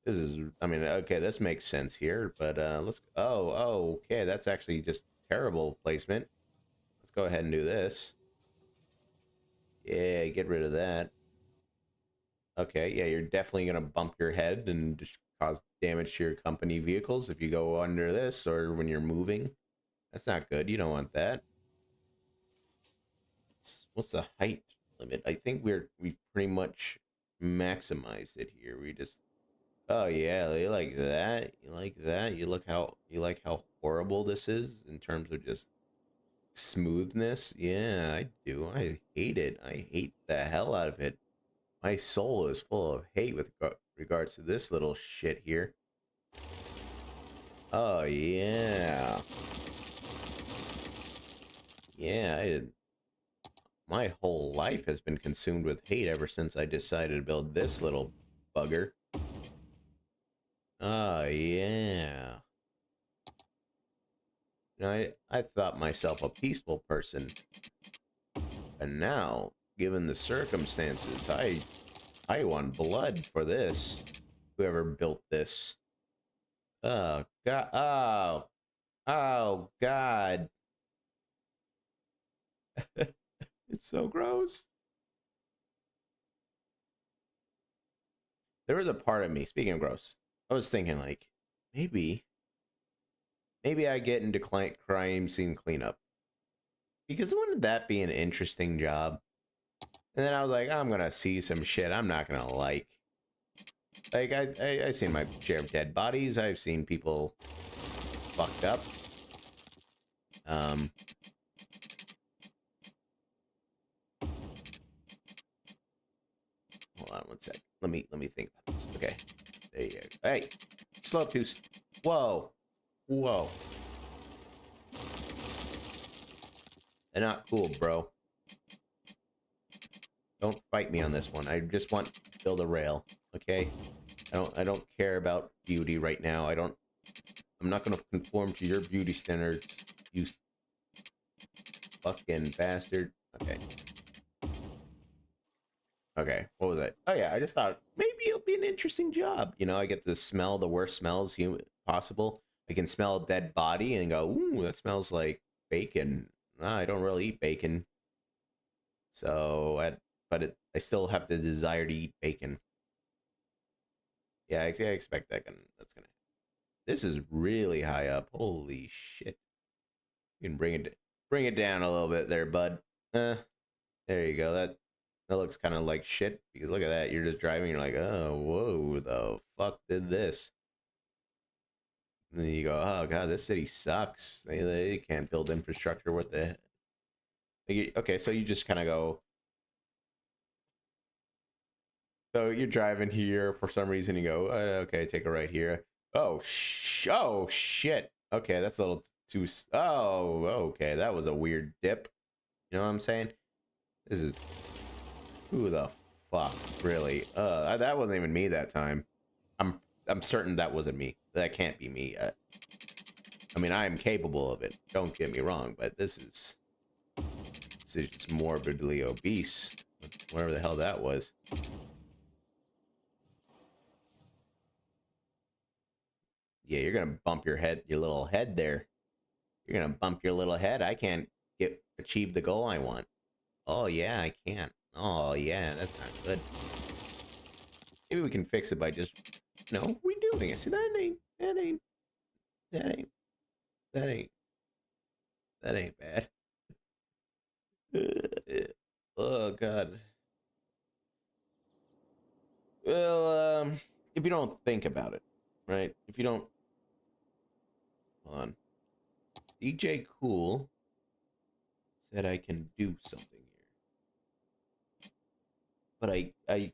[SPEAKER 1] This is... I mean, okay, this makes sense here, but let's... Oh, okay, that's actually just terrible placement. Let's go ahead and do this. Yeah, get rid of that. Okay, yeah, you're definitely going to bump your head and just cause damage to your company vehicles if you go under this or when you're moving. That's not good. You don't want that. What's the height limit? I think we pretty much maximized it here. We just... Oh yeah, you like that? You like that? You like how horrible this is in terms of just smoothness? Yeah, I do. I hate it. I hate the hell out of it. My soul is full of hate with regards to this little shit here. Oh, yeah. Yeah, my whole life has been consumed with hate ever since I decided to build this little bugger. Oh, yeah. You know, I thought myself a peaceful person, and now, given the circumstances, I want blood for this. Whoever built this. Oh, God. Oh, God. It's so gross. There was a part of me, speaking of gross, I was thinking, like, maybe, maybe I get into crime scene cleanup. Because wouldn't that be an interesting job? And then I was like, I'm gonna see some shit I'm not gonna like. Like, I've seen my share of dead bodies. I've seen people fucked up. Um, Hold on one sec. Let me think about this. Okay, there you go. Hey, slow up, whoa, whoa. They're not cool, bro. Don't fight me on this one. I just want to build a rail. Okay, I don't care about beauty right now. I'm not gonna conform to your beauty standards, you fucking bastard. Okay. Okay, what was that? Oh yeah, I just thought maybe it'll be an interesting job. You know, I get to smell the worst smells possible. I can smell a dead body and go, ooh, that smells like bacon. I don't really eat bacon, so I still have the desire to eat bacon. Yeah, I expect that's gonna. This is really high up. Holy shit! You can bring it down a little bit there, bud. There you go. That looks kind of like shit because look at that. You're just driving. You're like, oh, whoa, the fuck did this? And then you go, oh god, this city sucks. They can't build infrastructure. What the? Okay, so you just kind of go. So you're driving here for some reason. You go, okay, take a right here. Oh shit. Okay, that's a little too. Oh, okay, that was a weird dip. You know what I'm saying? This is who the fuck, really? That wasn't even me that time. I'm certain that wasn't me. That can't be me. I mean, I am capable of it. Don't get me wrong, but this is just morbidly obese. Whatever the hell that was. Yeah, you're gonna bump your head, your little head there. You're gonna bump your little head. I can't achieve the goal I want. Oh yeah, I can't. Oh yeah, that's not good. Maybe we can fix it by just, no, redoing it. See, that ain't, that ain't, that ain't bad. Oh god. Well, if you don't think about it, right? If you don't, hold on. DJ Cool said I can do something here, but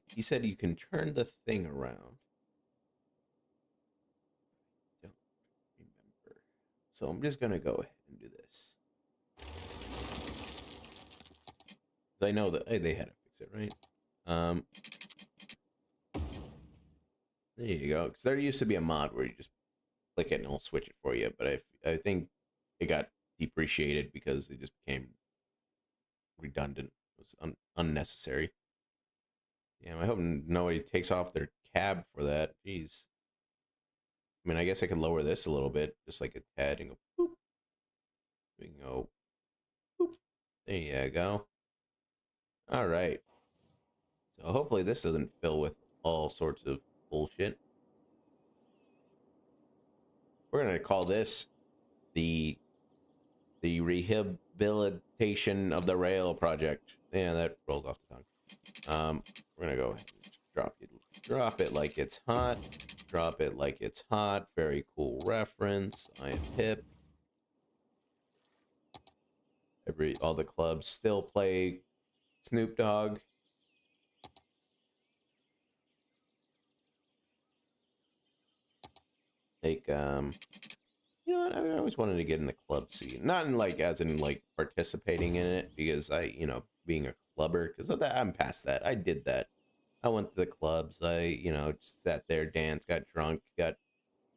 [SPEAKER 1] he said you can turn the thing around. Don't remember, so I'm just gonna go ahead and do this. I know that they had to fix it, right? There you go. Because there used to be a mod where you just click it and it'll switch it for you, but I think it got depreciated because it just became redundant. It was unnecessary. Yeah, I hope nobody takes off their cab for that. Jeez. I mean, I guess I could lower this a little bit, just like a tad, and go boop. We can go boop. There you go. All right. So hopefully this doesn't fill with all sorts of bullshit. We're gonna call this the rehabilitation of the rail project. Yeah, that rolls off the tongue. We're gonna go ahead and drop it like it's hot. Drop it like it's hot. Very cool reference. I am hip. All the clubs still play Snoop Dogg. Like, you know what? I always wanted to get in the club scene, not in like as in like participating in it, because being a clubber, because of that, I'm past that. I did that. I went to the clubs. Just sat there, danced, got drunk, got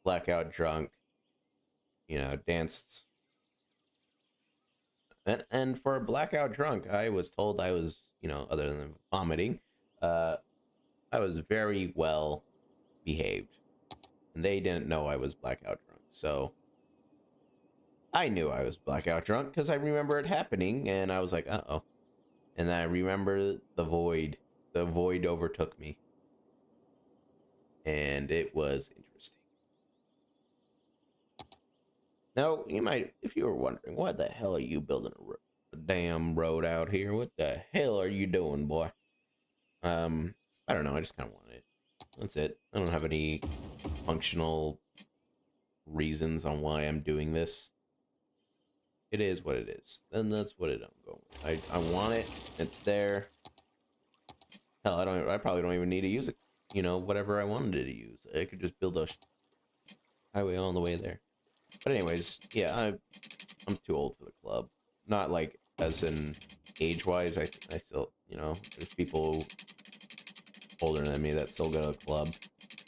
[SPEAKER 1] blackout drunk. Danced, and for a blackout drunk, I was told I was, other than vomiting, uh, I was very well behaved, and they didn't know I was blackout drunk. So I knew I was blackout drunk because I remember it happening, and I was like, "Uh oh." And I remember the void. The void overtook me, and it was interesting. Now, you might, if you were wondering, why the hell are you building a damn road out here? What the hell are you doing, boy? I don't know. I just kind of want it. That's it. I don't have any functional reasons on why I'm doing this. It is what it is, and that's what I'm going with. I want it. It's there. Hell, I probably don't even need to use it. Whatever I wanted to use, I could just build a highway all the way there. But anyways, yeah, I'm too old for the club. Not like as in age-wise. I still, there's people older than me that still go to the club.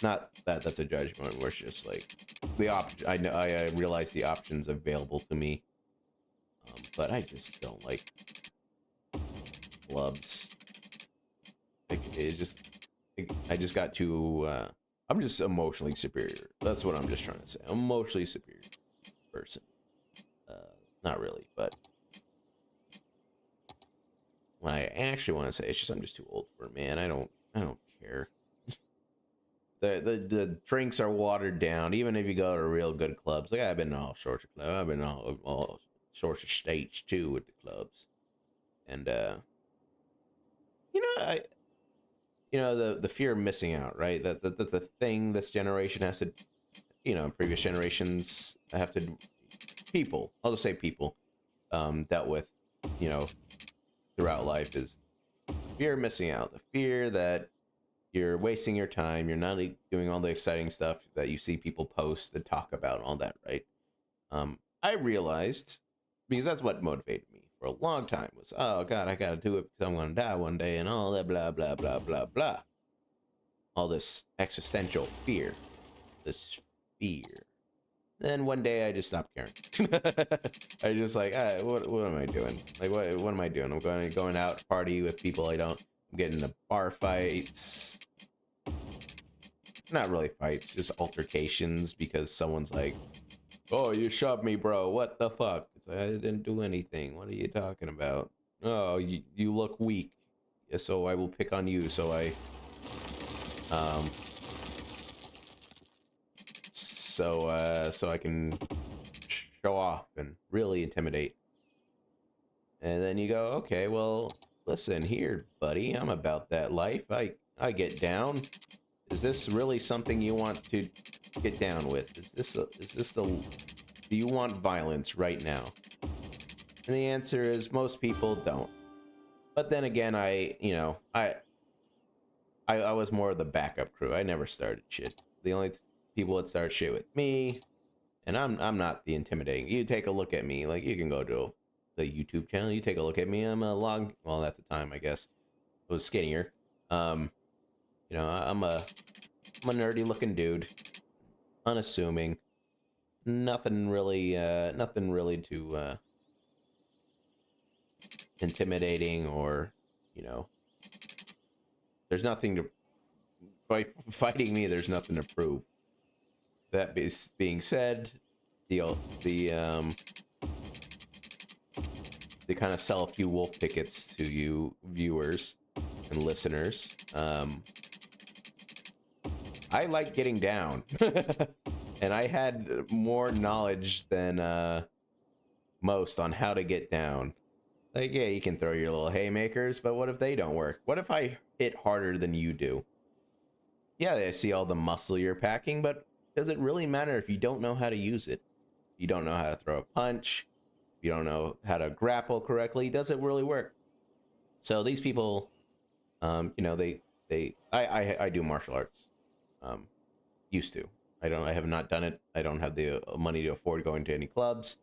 [SPEAKER 1] Not that that's a judgment. Where it's just like the option. I realize the options available to me, but I just don't like clubs. Like I just got too. I'm just emotionally superior. That's what I'm just trying to say. I'm emotionally superior person. Not really, but what I actually want to say is just I'm just too old for it, man. I don't care. The drinks are watered down, even if you go to real good clubs. Like I've been in all sorts of clubs. I've been in all sorts of states too with the clubs, and I the fear of missing out, right? That's the thing this generation has to, previous generations have to, people. I'll just say people, dealt with, throughout life is the fear of missing out, the fear that you're wasting your time, you're not doing all the exciting stuff that you see people post and talk about, all that, right? I realized, because that's what motivated me for a long time, was, oh god, I gotta do it because I'm gonna die one day, and all that blah blah blah blah blah, all this existential fear, this fear. Then one day I just stopped caring. I just like, what am I doing? Like, what am I doing? I'm going out party with people I don't. I'm getting into bar fights. Not really fights, just altercations because someone's like, "Oh, you shoved me, bro. What the fuck?" It's like, I didn't do anything. What are you talking about? Oh, you look weak. Yeah, so I will pick on you. So I can show off and really intimidate. And then you go, okay, well, listen here, buddy. I'm about that life. I get down. Is this really something you want to get down with? Do you want violence right now? And the answer is most people don't. But then again, I was more of the backup crew. I never started shit. The only people that start shit with me, and I'm not the intimidating. You take a look at me, like you can go to the YouTube channel. You take a look at me. I'm a well, at the time I guess I was skinnier. I'm a nerdy looking dude, unassuming, nothing really too intimidating, or there's nothing to, by fighting me, there's nothing to prove. That being said, the they kind of sell a few wolf tickets to you viewers and listeners. I like getting down. And I had more knowledge than most on how to get down. Like, yeah, you can throw your little haymakers, but what if they don't work? What if I hit harder than you do? Yeah, I see all the muscle you're packing, but does it really matter if you don't know how to use it? You don't know how to throw a punch. You don't know how to grapple correctly. Does it really work? So these people, I do martial arts. Used to. I have not done it. I don't have the money to afford going to any clubs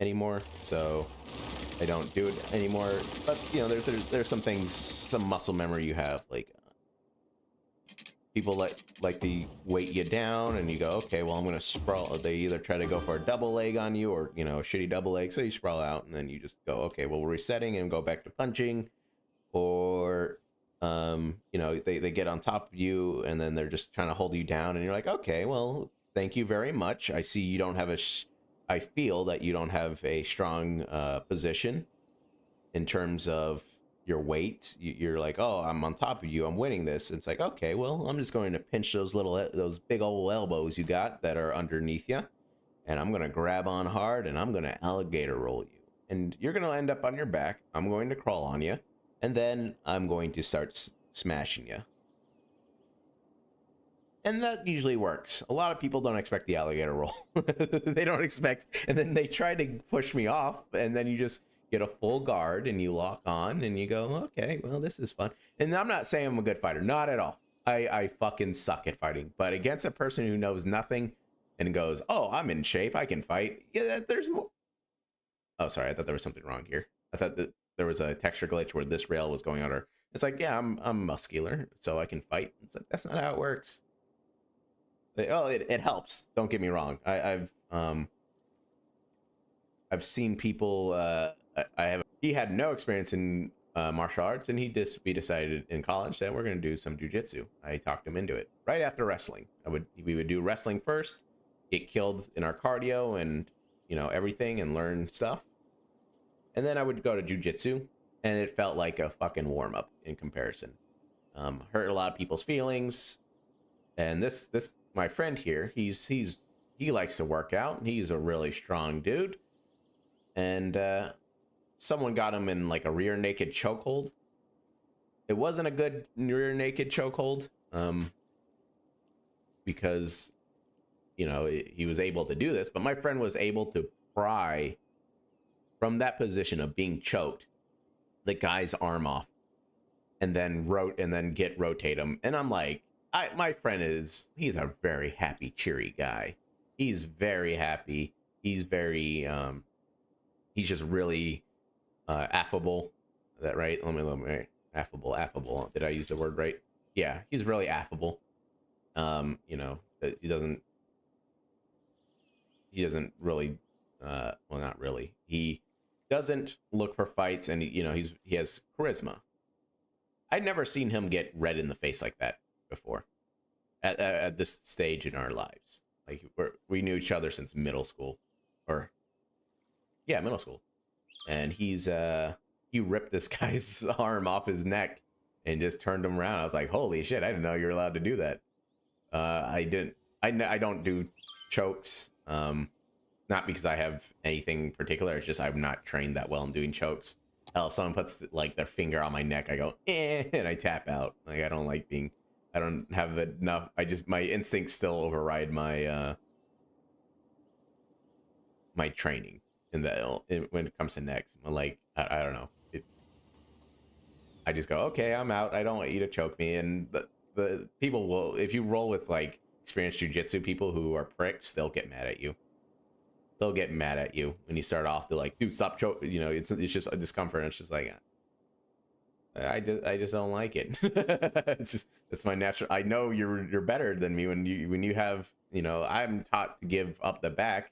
[SPEAKER 1] anymore, so I don't do it anymore. But you know, there's some things, some muscle memory you have, like people like to weight you down, and you go, okay, well, I'm gonna sprawl. They either try to go for a double leg on you, or you know, a shitty double leg, so you sprawl out, and then you just go, okay, well, we're resetting and go back to punching, or you know, they get on top of you, and then they're just trying to hold you down, and you're like, okay, well, thank you very much. I see you don't have I feel that you don't have a strong position in terms of your weight. You're like, oh, I'm on top of you, I'm winning this. It's like, okay, well, I'm just going to pinch those big old elbows you got that are underneath you, and I'm going to grab on hard, and I'm going to alligator roll you, and you're going to end up on your back. I'm going to crawl on you, and then I'm going to start smashing you. And that usually works. A lot of people don't expect the alligator roll. They don't expect, and then they try to push me off, and then you just get a full guard and you lock on and you go, okay, well, this is fun. And I'm not saying I'm a good fighter, not at all. I fucking suck at fighting, but against a person who knows nothing and goes, oh, I'm in shape, I can fight. Yeah, there's more. Oh, sorry, I thought there was something wrong here. I thought that there was a texture glitch where this rail was going under. It's like, yeah, I'm muscular, so I can fight. It's like, that's not how it works. Oh, it helps. Don't get me wrong. I've seen people. He had no experience in martial arts, and we decided in college that we're going to do some jujitsu. I talked him into it right after wrestling. We would do wrestling first, get killed in our cardio and you know everything, and learn stuff, and then I would go to jujitsu, and it felt like a fucking warm up in comparison. Hurt a lot of people's feelings, and this my friend here, he likes to work out. He's a really strong dude, and someone got him in like a rear naked chokehold. It wasn't a good rear naked chokehold, because you know he was able to do this, but my friend was able to pry from that position of being choked the guy's arm off, and then rotate him. And I'm like, my friend he's a very happy, cheery guy. He's very happy. He's very he's just really affable. Is that right? Let me affable. Did I use the word right? Yeah, he's really affable. You know, he doesn't really well, not really. He doesn't look for fights, and you know, he has charisma. I'd never seen him get red in the face like that before at this stage in our lives. Like we knew each other since middle school, or yeah, middle school, and he ripped this guy's arm off his neck and just turned him around. I was like, holy shit, I didn't know you're allowed to do that. I don't do chokes, not because I have anything particular. It's just I'm not trained that well in doing chokes. Hell, if someone puts like their finger on my neck, I go, and I tap out. Like I don't have enough. My instincts still override my my training when it comes to necks. Like I don't know. I just go, okay, I'm out. I don't want you to choke me. And the people will, if you roll with like experienced jujitsu people who are pricks, they'll get mad at you. They'll get mad at you when you start off. They're like, dude, stop choking. You know, it's just a discomfort. And it's just like, I just don't like it. It's my natural. I know you're better than me when you have, you know, I'm taught to give up the back.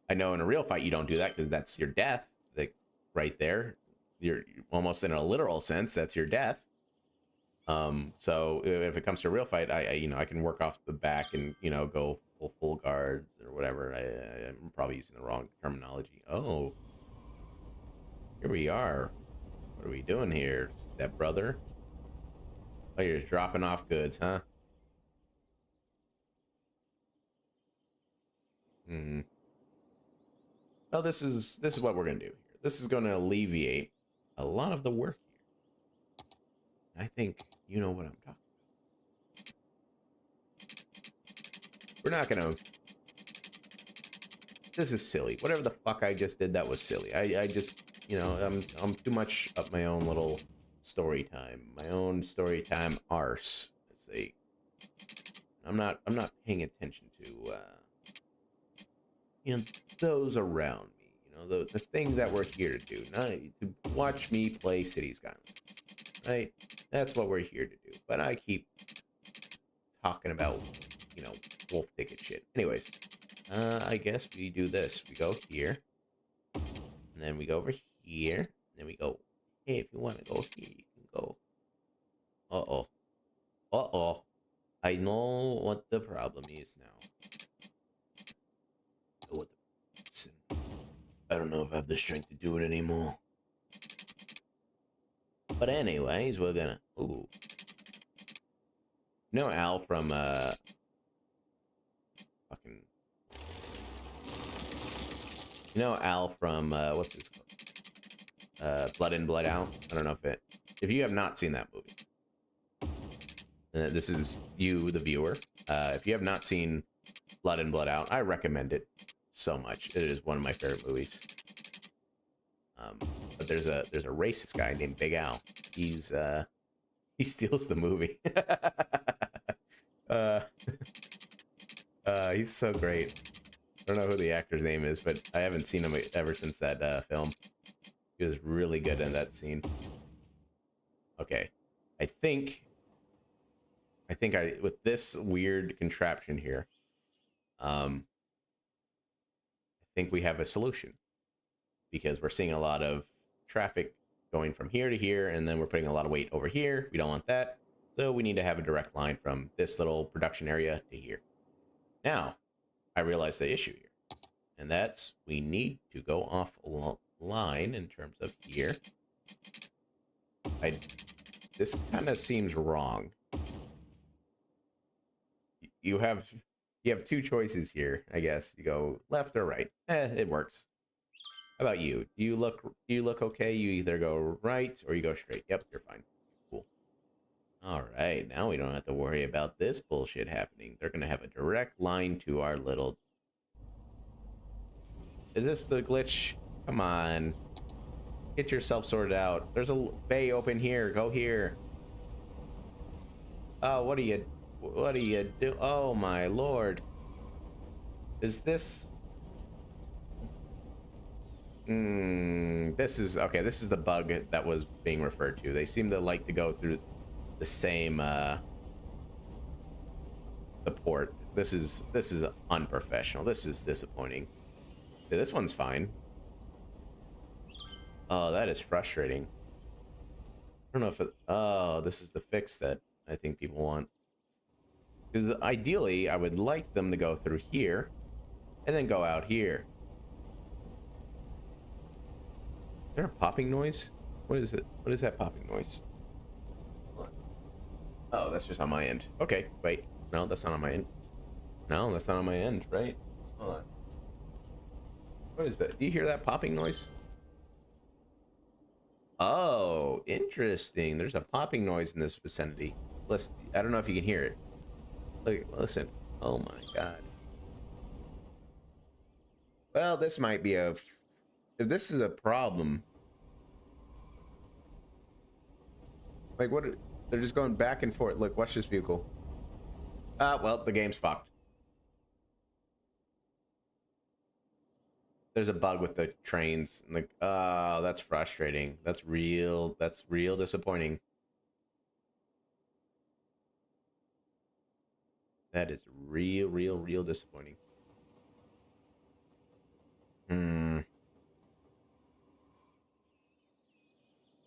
[SPEAKER 1] I know in a real fight you don't do that because that's your death. Like right there, you're almost in a literal sense that's your death. So if it comes to a real fight, I can work off the back and you know go full guards or whatever. I'm probably using the wrong terminology. Oh, here we are. What are we doing here, stepbrother? Oh, you're just dropping off goods, huh? Hmm. Well, this is what we're gonna do here. This is gonna alleviate a lot of the work here. I think you know what I'm talking about. We're not gonna. This is silly. Whatever the fuck I just did, that was silly. I just, you know, I'm too much up my own little story time. My own story time arse. Let's see. I'm not paying attention to you know, those around me. You know, the thing that we're here to do, not to watch me play City Skylines, right? That's what we're here to do. But I keep talking about, you know, wolf ticket shit. Anyways, I guess we do this. We go here, and then we go over here, and then we go. Hey, if you want to go here, you can go. Uh-oh. Uh-oh. I know what the problem is now. What the... I don't know if I have the strength to do it anymore. But anyways, we're gonna... Ooh. You know Al from, fucking... You know Al from, what's his called? Blood In, Blood Out? I don't know if it... If you have not seen that movie, this is you, the viewer. If you have not seen Blood In, Blood Out, I recommend it so much. It is one of my favorite movies. But there's a racist guy named Big Al. He's he steals the movie. He's so great. I don't know who the actor's name is, but I haven't seen him ever since that film. He was really good in that scene. Okay, I think with this weird contraption here, I think we have a solution, because we're seeing a lot of traffic going from here to here, and then we're putting a lot of weight over here. We don't want that, so we need to have a direct line from this little production area to here. Now, I realize the issue here, and that's we need to go off line in terms of here. This kind of seems wrong. You have two choices here, I guess. You go left or right. It works. How about you? Do you look okay? You either go right or you go straight. Yep, you're fine. Cool. All right, now we don't have to worry about this bullshit happening. They're gonna have a direct line to our little... Is this the glitch? Come on. Get yourself sorted out. There's a bay open here. Go here. Oh, what do you do? Oh my lord. Is this... this is... Okay, this is the bug that was being referred to. They seem to like to go through the same, the port. This is unprofessional. This is disappointing. Yeah, this one's fine. Oh, that is frustrating. I don't know if it... Oh, this is the fix that I think people want. Because ideally, I would like them to go through here and then go out here. Is there a popping noise? What is it? What is that popping noise? Oh, that's just on my end. Okay, wait. No, that's not on my end. No, that's not on my end, right? Hold on. What is that? Do you hear that popping noise? Oh, interesting. There's a popping noise in this vicinity. Listen, I don't know if you can hear it. Look, listen. Oh my god. Well, this might be a... If this is a problem... Like, what... They're just going back and forth. Look, watch this vehicle. Well, the game's fucked. There's a bug with the trains. Like, oh, that's frustrating. That's real disappointing. That is real disappointing.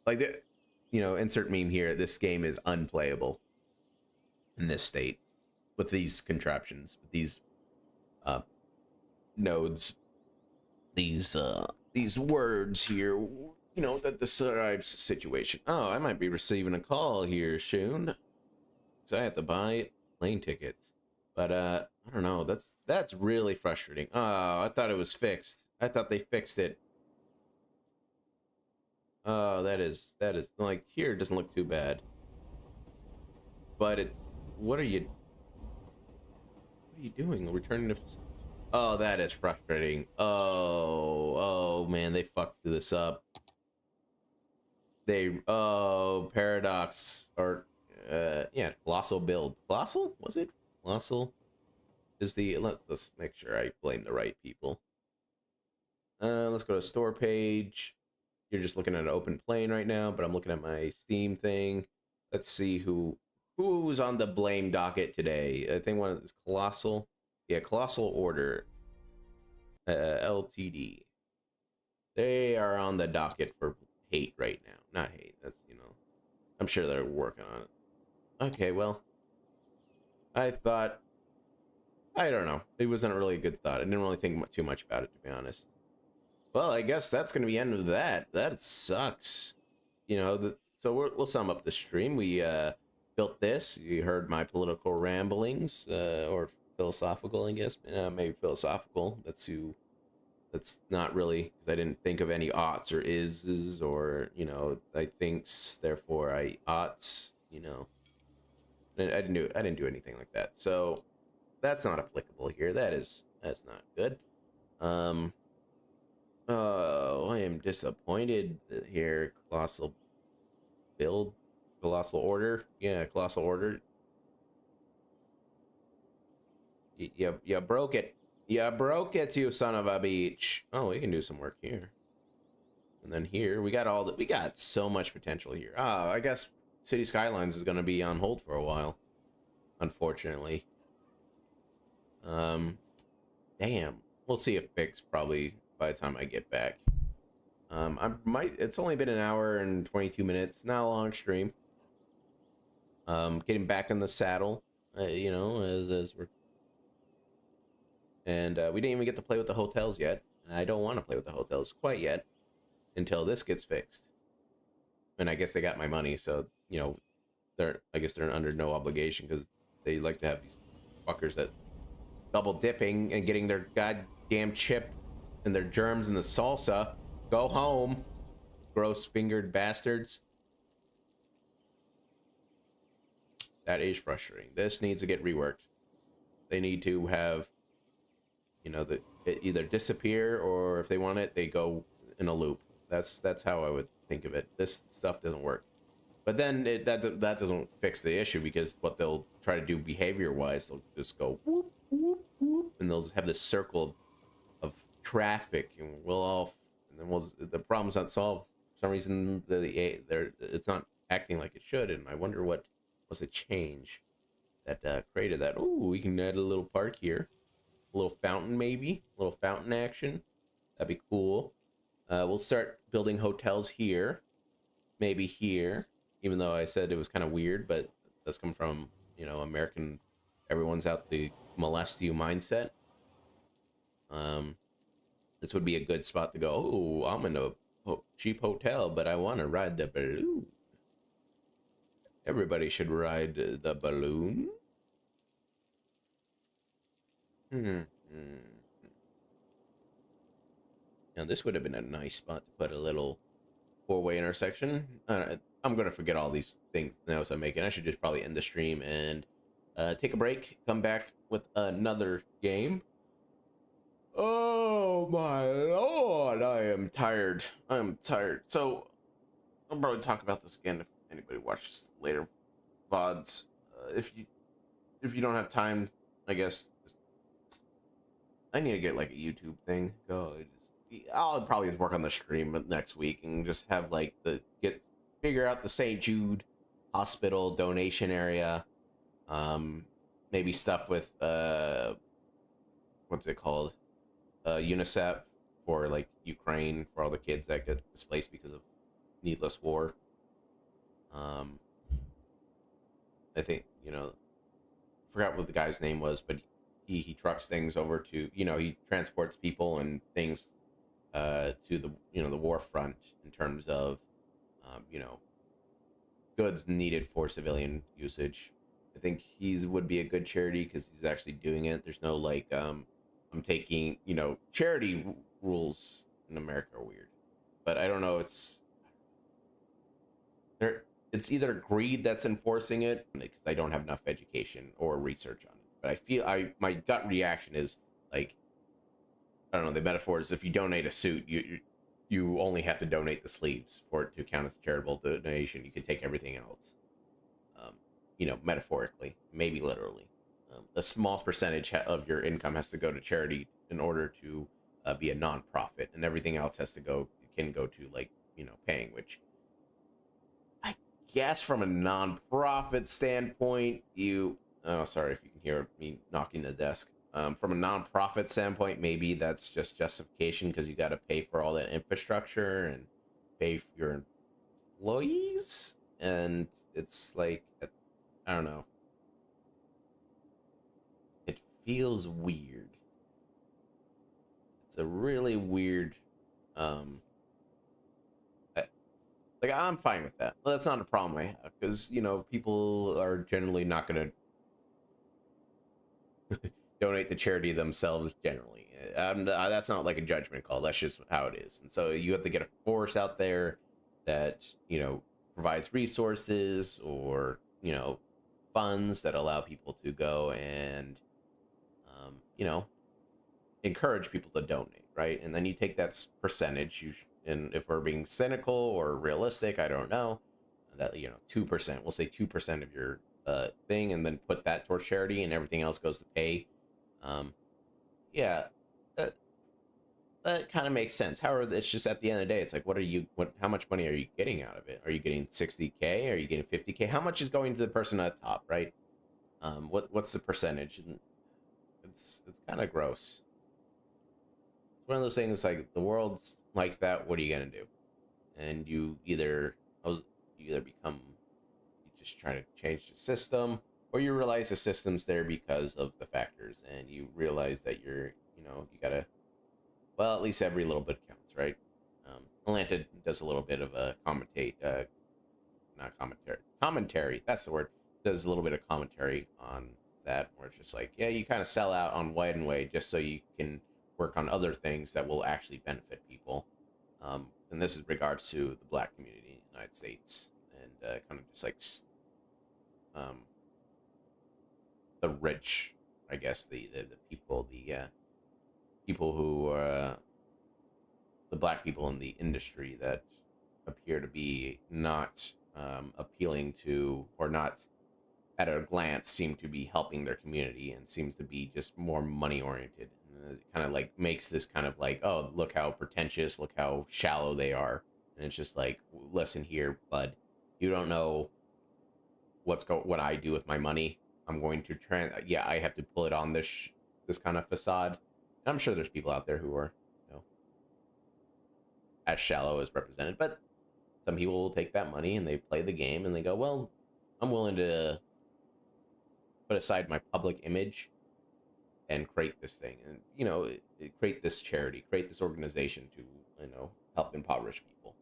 [SPEAKER 1] Like, you know, insert meme here. This game is unplayable in this state with these contraptions, with these nodes, these words here. You know, that describes the situation. Oh, I might be receiving a call here soon, so I have to buy plane tickets. But I don't know. That's really frustrating. Oh, I thought it was fixed. I thought they fixed it. Oh, that is like, here it doesn't look too bad. But it's... What are you doing? Returning to... Oh, that is frustrating. Oh man, they fucked this up. Oh, Paradox, or yeah, Colossal build. Colossal, was it? Colossal is the, let's make sure I blame the right people. Let's go to store page. You're just looking at an open plane right now, but I'm looking at my Steam thing. Let's see who's on the blame docket today. I think one is Colossal. Yeah, Colossal Order, LTD. They are on the docket for hate right now. Not hate. That's, I'm sure they're working on it. Okay, well, I don't know. It wasn't really a good thought. I didn't really think too much about it, to be honest. Well, I guess that's going to be the end of that. That sucks. So we'll sum up the stream. We built this. You heard my political ramblings, or philosophical, I guess. Maybe philosophical. That's not really, because I didn't think of any oughts or ises, or I thinks, therefore I oughts. I didn't do anything like that. So that's not applicable here. That's not good. Oh, I am disappointed here. Colossal build, Colossal Order. Yeah, Colossal Order. You broke it. You broke it, you son of a beach. Oh, we can do some work here. And then here, we got so much potential here. I guess City Skylines is going to be on hold for a while, unfortunately. Damn. We'll see if fixed probably by the time I get back. It's only been an hour and 22 minutes, not a long stream. Getting back in the saddle, as we're, and we didn't even get to play with the hotels yet, and I don't want to play with the hotels quite yet until this gets fixed. And I guess they got my money, so I guess they're under no obligation, because they like to have these fuckers that double dipping and getting their goddamn chip and their germs in the salsa. Go home, gross fingered bastards. That is frustrating. This needs to get reworked. They need to have, it either disappear, or if they want it, they go in a loop. That's how I would think of it. This stuff doesn't work. But then that doesn't fix the issue, because what they'll try to do behavior-wise, they'll just go whoop, whoop, whoop, and they'll have this circle of traffic, and the problem's not solved. For some reason, it's not acting like it should, and I wonder what was a change that created that. Oh, we can add a little park here, a little fountain, maybe a little fountain action. That'd be cool. We'll start building hotels here, maybe here. Even though I said it was kind of weird, but that's come from American. Everyone's out to molest you mindset. This would be a good spot to go. Oh, I'm in a cheap hotel, but I want to ride the balloon. Everybody should ride the balloon. Now this would have been a nice spot to put a little four-way intersection. I'm gonna forget all these things now as I'm making. I should just probably end the stream and take a break. Come back with another game. Oh my lord, I am tired. So I'll probably talk about this again if anybody watches later VODs. If you don't have time, I guess I need to get like a YouTube thing. I'll probably just work on the stream next week and just have like figure out the St. Jude Hospital donation area. Maybe stuff with what's it called? UNICEF for like Ukraine, for all the kids that get displaced because of needless war. I think forgot what the guy's name was, but he trucks things over to he transports people and things to the the war front in terms of goods needed for civilian usage. I think he would be a good charity because he's actually doing it. There's no like I'm taking charity rules in America are weird, but I don't know. It's either greed that's enforcing it, because I don't have enough education or research on it. But I feel my gut reaction is like, I don't know. The metaphor is if you donate a suit, you only have to donate the sleeves for it to count as a charitable donation. You can take everything else, metaphorically, maybe literally. a small percentage of your income has to go to charity in order to be a nonprofit, and everything else has to go can go to like paying. Which I guess from a nonprofit standpoint, you oh sorry if you can hear me knocking the desk. From a nonprofit standpoint, maybe that's just justification because you got to pay for all that infrastructure and pay for your employees, and it's like I don't know. It feels weird. It's a really weird. Um, like I'm fine with that. That's not a problem I have because people are generally not going to donate to charity themselves. Generally, that's not like a judgment call. That's just how it is. And so you have to get a force out there that provides resources or funds that allow people to go and encourage people to donate, right? And then you take that percentage. And if we're being cynical or realistic, I don't know, that 2%. We'll say 2% of your thing, and then put that towards charity, and everything else goes to pay. Yeah, that kind of makes sense. However, it's just at the end of the day, it's like, how much money are you getting out of it? Are you getting 60K? Are you getting 50K? How much is going to the person at the top, right? What's the percentage? And it's kind of gross. It's one of those things like the world's like that. What are you gonna do? And you either become, you just try to change the system, or you realize the system's there because of the factors, and you realize that you gotta, well, at least every little bit counts, right? Atlanta does a little bit of a not commentary. That's the word. Does a little bit of commentary on that, where it's just like, yeah, you kind of sell out on white and way just so you can work on other things that will actually benefit people. And this is regards to the Black community in the United States, and kind of just like the rich, I guess, the people, the people who are the Black people in the industry that appear to be not appealing to, or not at a glance seem to be helping their community, and seems to be just more money oriented. And it kind of like makes this kind of like, oh, look how pretentious, look how shallow they are. And it's just like, listen here, bud, you don't know what I do with my money. I'm going to I have to pull it on this kind of facade. And I'm sure there's people out there who are as shallow as represented, but some people will take that money and they play the game and they go, well, I'm willing to put aside my public image and create this thing, and create this charity, create this organization to help impoverish people.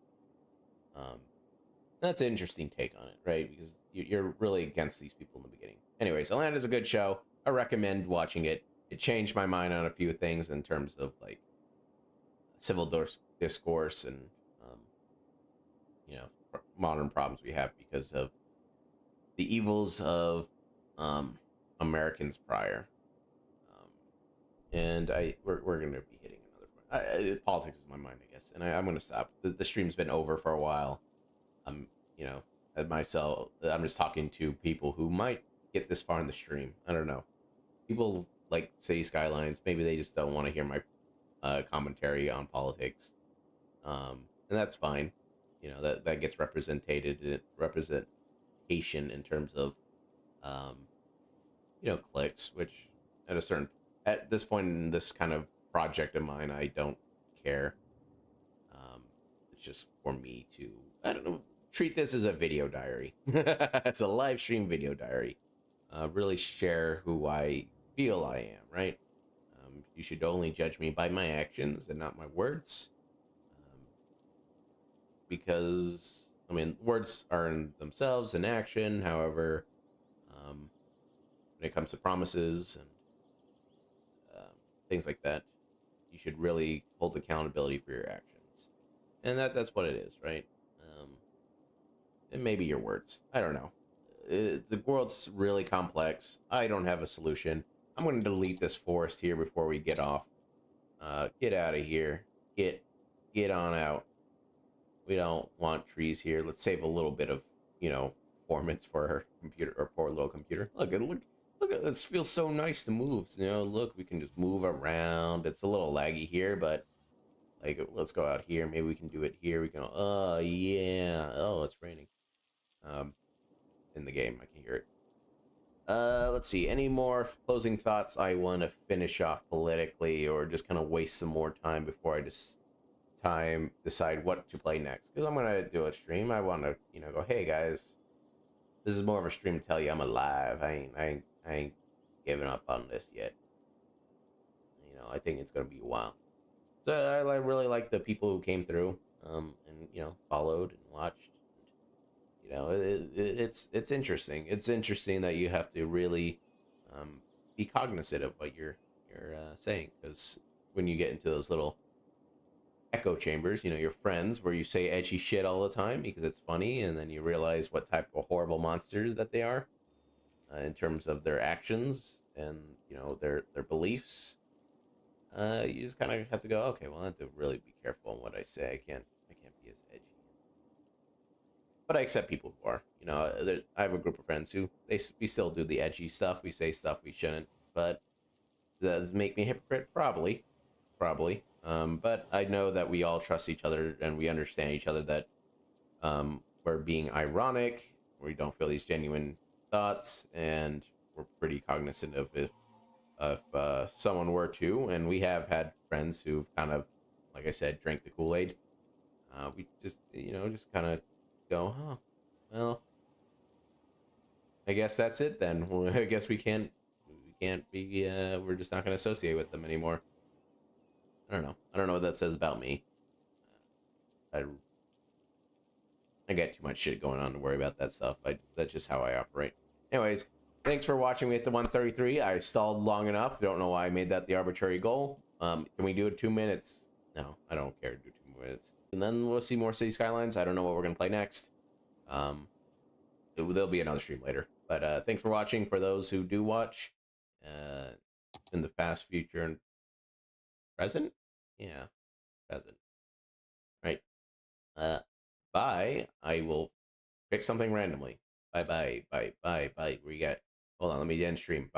[SPEAKER 1] That's an interesting take on it, right? Because you're really against these people in the beginning. Anyways, Atlanta's a good show. I recommend watching it. It changed my mind on a few things in terms of like civil discourse and modern problems we have because of the evils of Americans prior. And we're going to be hitting another point. Politics is my mind, I guess, and I'm going to stop. The stream's been over for a while. At myself, I'm just talking to people who might get this far in the stream. I don't know. People like City Skylines. Maybe they just don't want to hear my commentary on politics, and that's fine. That gets representation in terms of clicks, which at this point in this kind of project of mine, I don't care. It's just for me to, I don't know, treat this as a video diary. It's a live stream video diary. Really share who I feel I am, right? You should only judge me by my actions and not my words. Because, words are in themselves an action. However, when it comes to promises and things like that, you should really hold accountability for your actions. And that's what it is, right? And maybe your words. I don't know. The world's really complex. I don't have a solution. I'm going to delete this forest here before we get off. Get out of here. Get on out. We don't want trees here. Let's save a little bit of, performance for our computer, or poor little computer. Look, Look at this. Feels so nice to move. You know, look, we can just move around. It's a little laggy here, but like, let's go out here. Maybe we can do it here. We can. Oh yeah. Oh, it's raining. Um, in the game, I can hear it. Let's see. Any more closing thoughts I want to finish off politically, or just kind of waste some more time before I just decide what to play next? Because I'm gonna do a stream. I want to, go, hey guys, this is more of a stream to tell you I'm alive. I ain't giving up on this yet. I think it's gonna be a while. So I really like the people who came through, and followed and watched. It's interesting. It's interesting that you have to really be cognizant of what you're saying, because when you get into those little echo chambers, your friends, where you say edgy shit all the time because it's funny, and then you realize what type of horrible monsters that they are, in terms of their actions and their beliefs. You just kind of have to go, okay, well, I have to really be careful on what I say. I can't be as edgy. But I accept people who are. I have a group of friends who we still do the edgy stuff. We say stuff we shouldn't, but does it make me a hypocrite? Probably. But I know that we all trust each other and we understand each other, that we're being ironic. We don't feel these genuine thoughts, and we're pretty cognizant of if someone were to. And we have had friends who've kind of, like I said, drank the Kool-Aid. We just kind of go, huh, well, I guess that's it then. Well, I guess we can't be. We're just not going to associate with them anymore. I don't know. I don't know what that says about me. I I get too much shit going on to worry about that stuff. That's just how I operate. Anyways, thanks for watching me at the 133. I stalled long enough. Don't know why I made that the arbitrary goal. Can we do it 2 minutes? No, I don't care to do 2 minutes. And then we'll see more City Skylines. I don't know what we're gonna play next. There'll be another stream later. But thanks for watching. For those who do watch, uh, in the past, future, and present, yeah, present. Right. Uh, bye. I will pick something randomly. Bye. Where you got? Hold on. Let me end stream. Bye.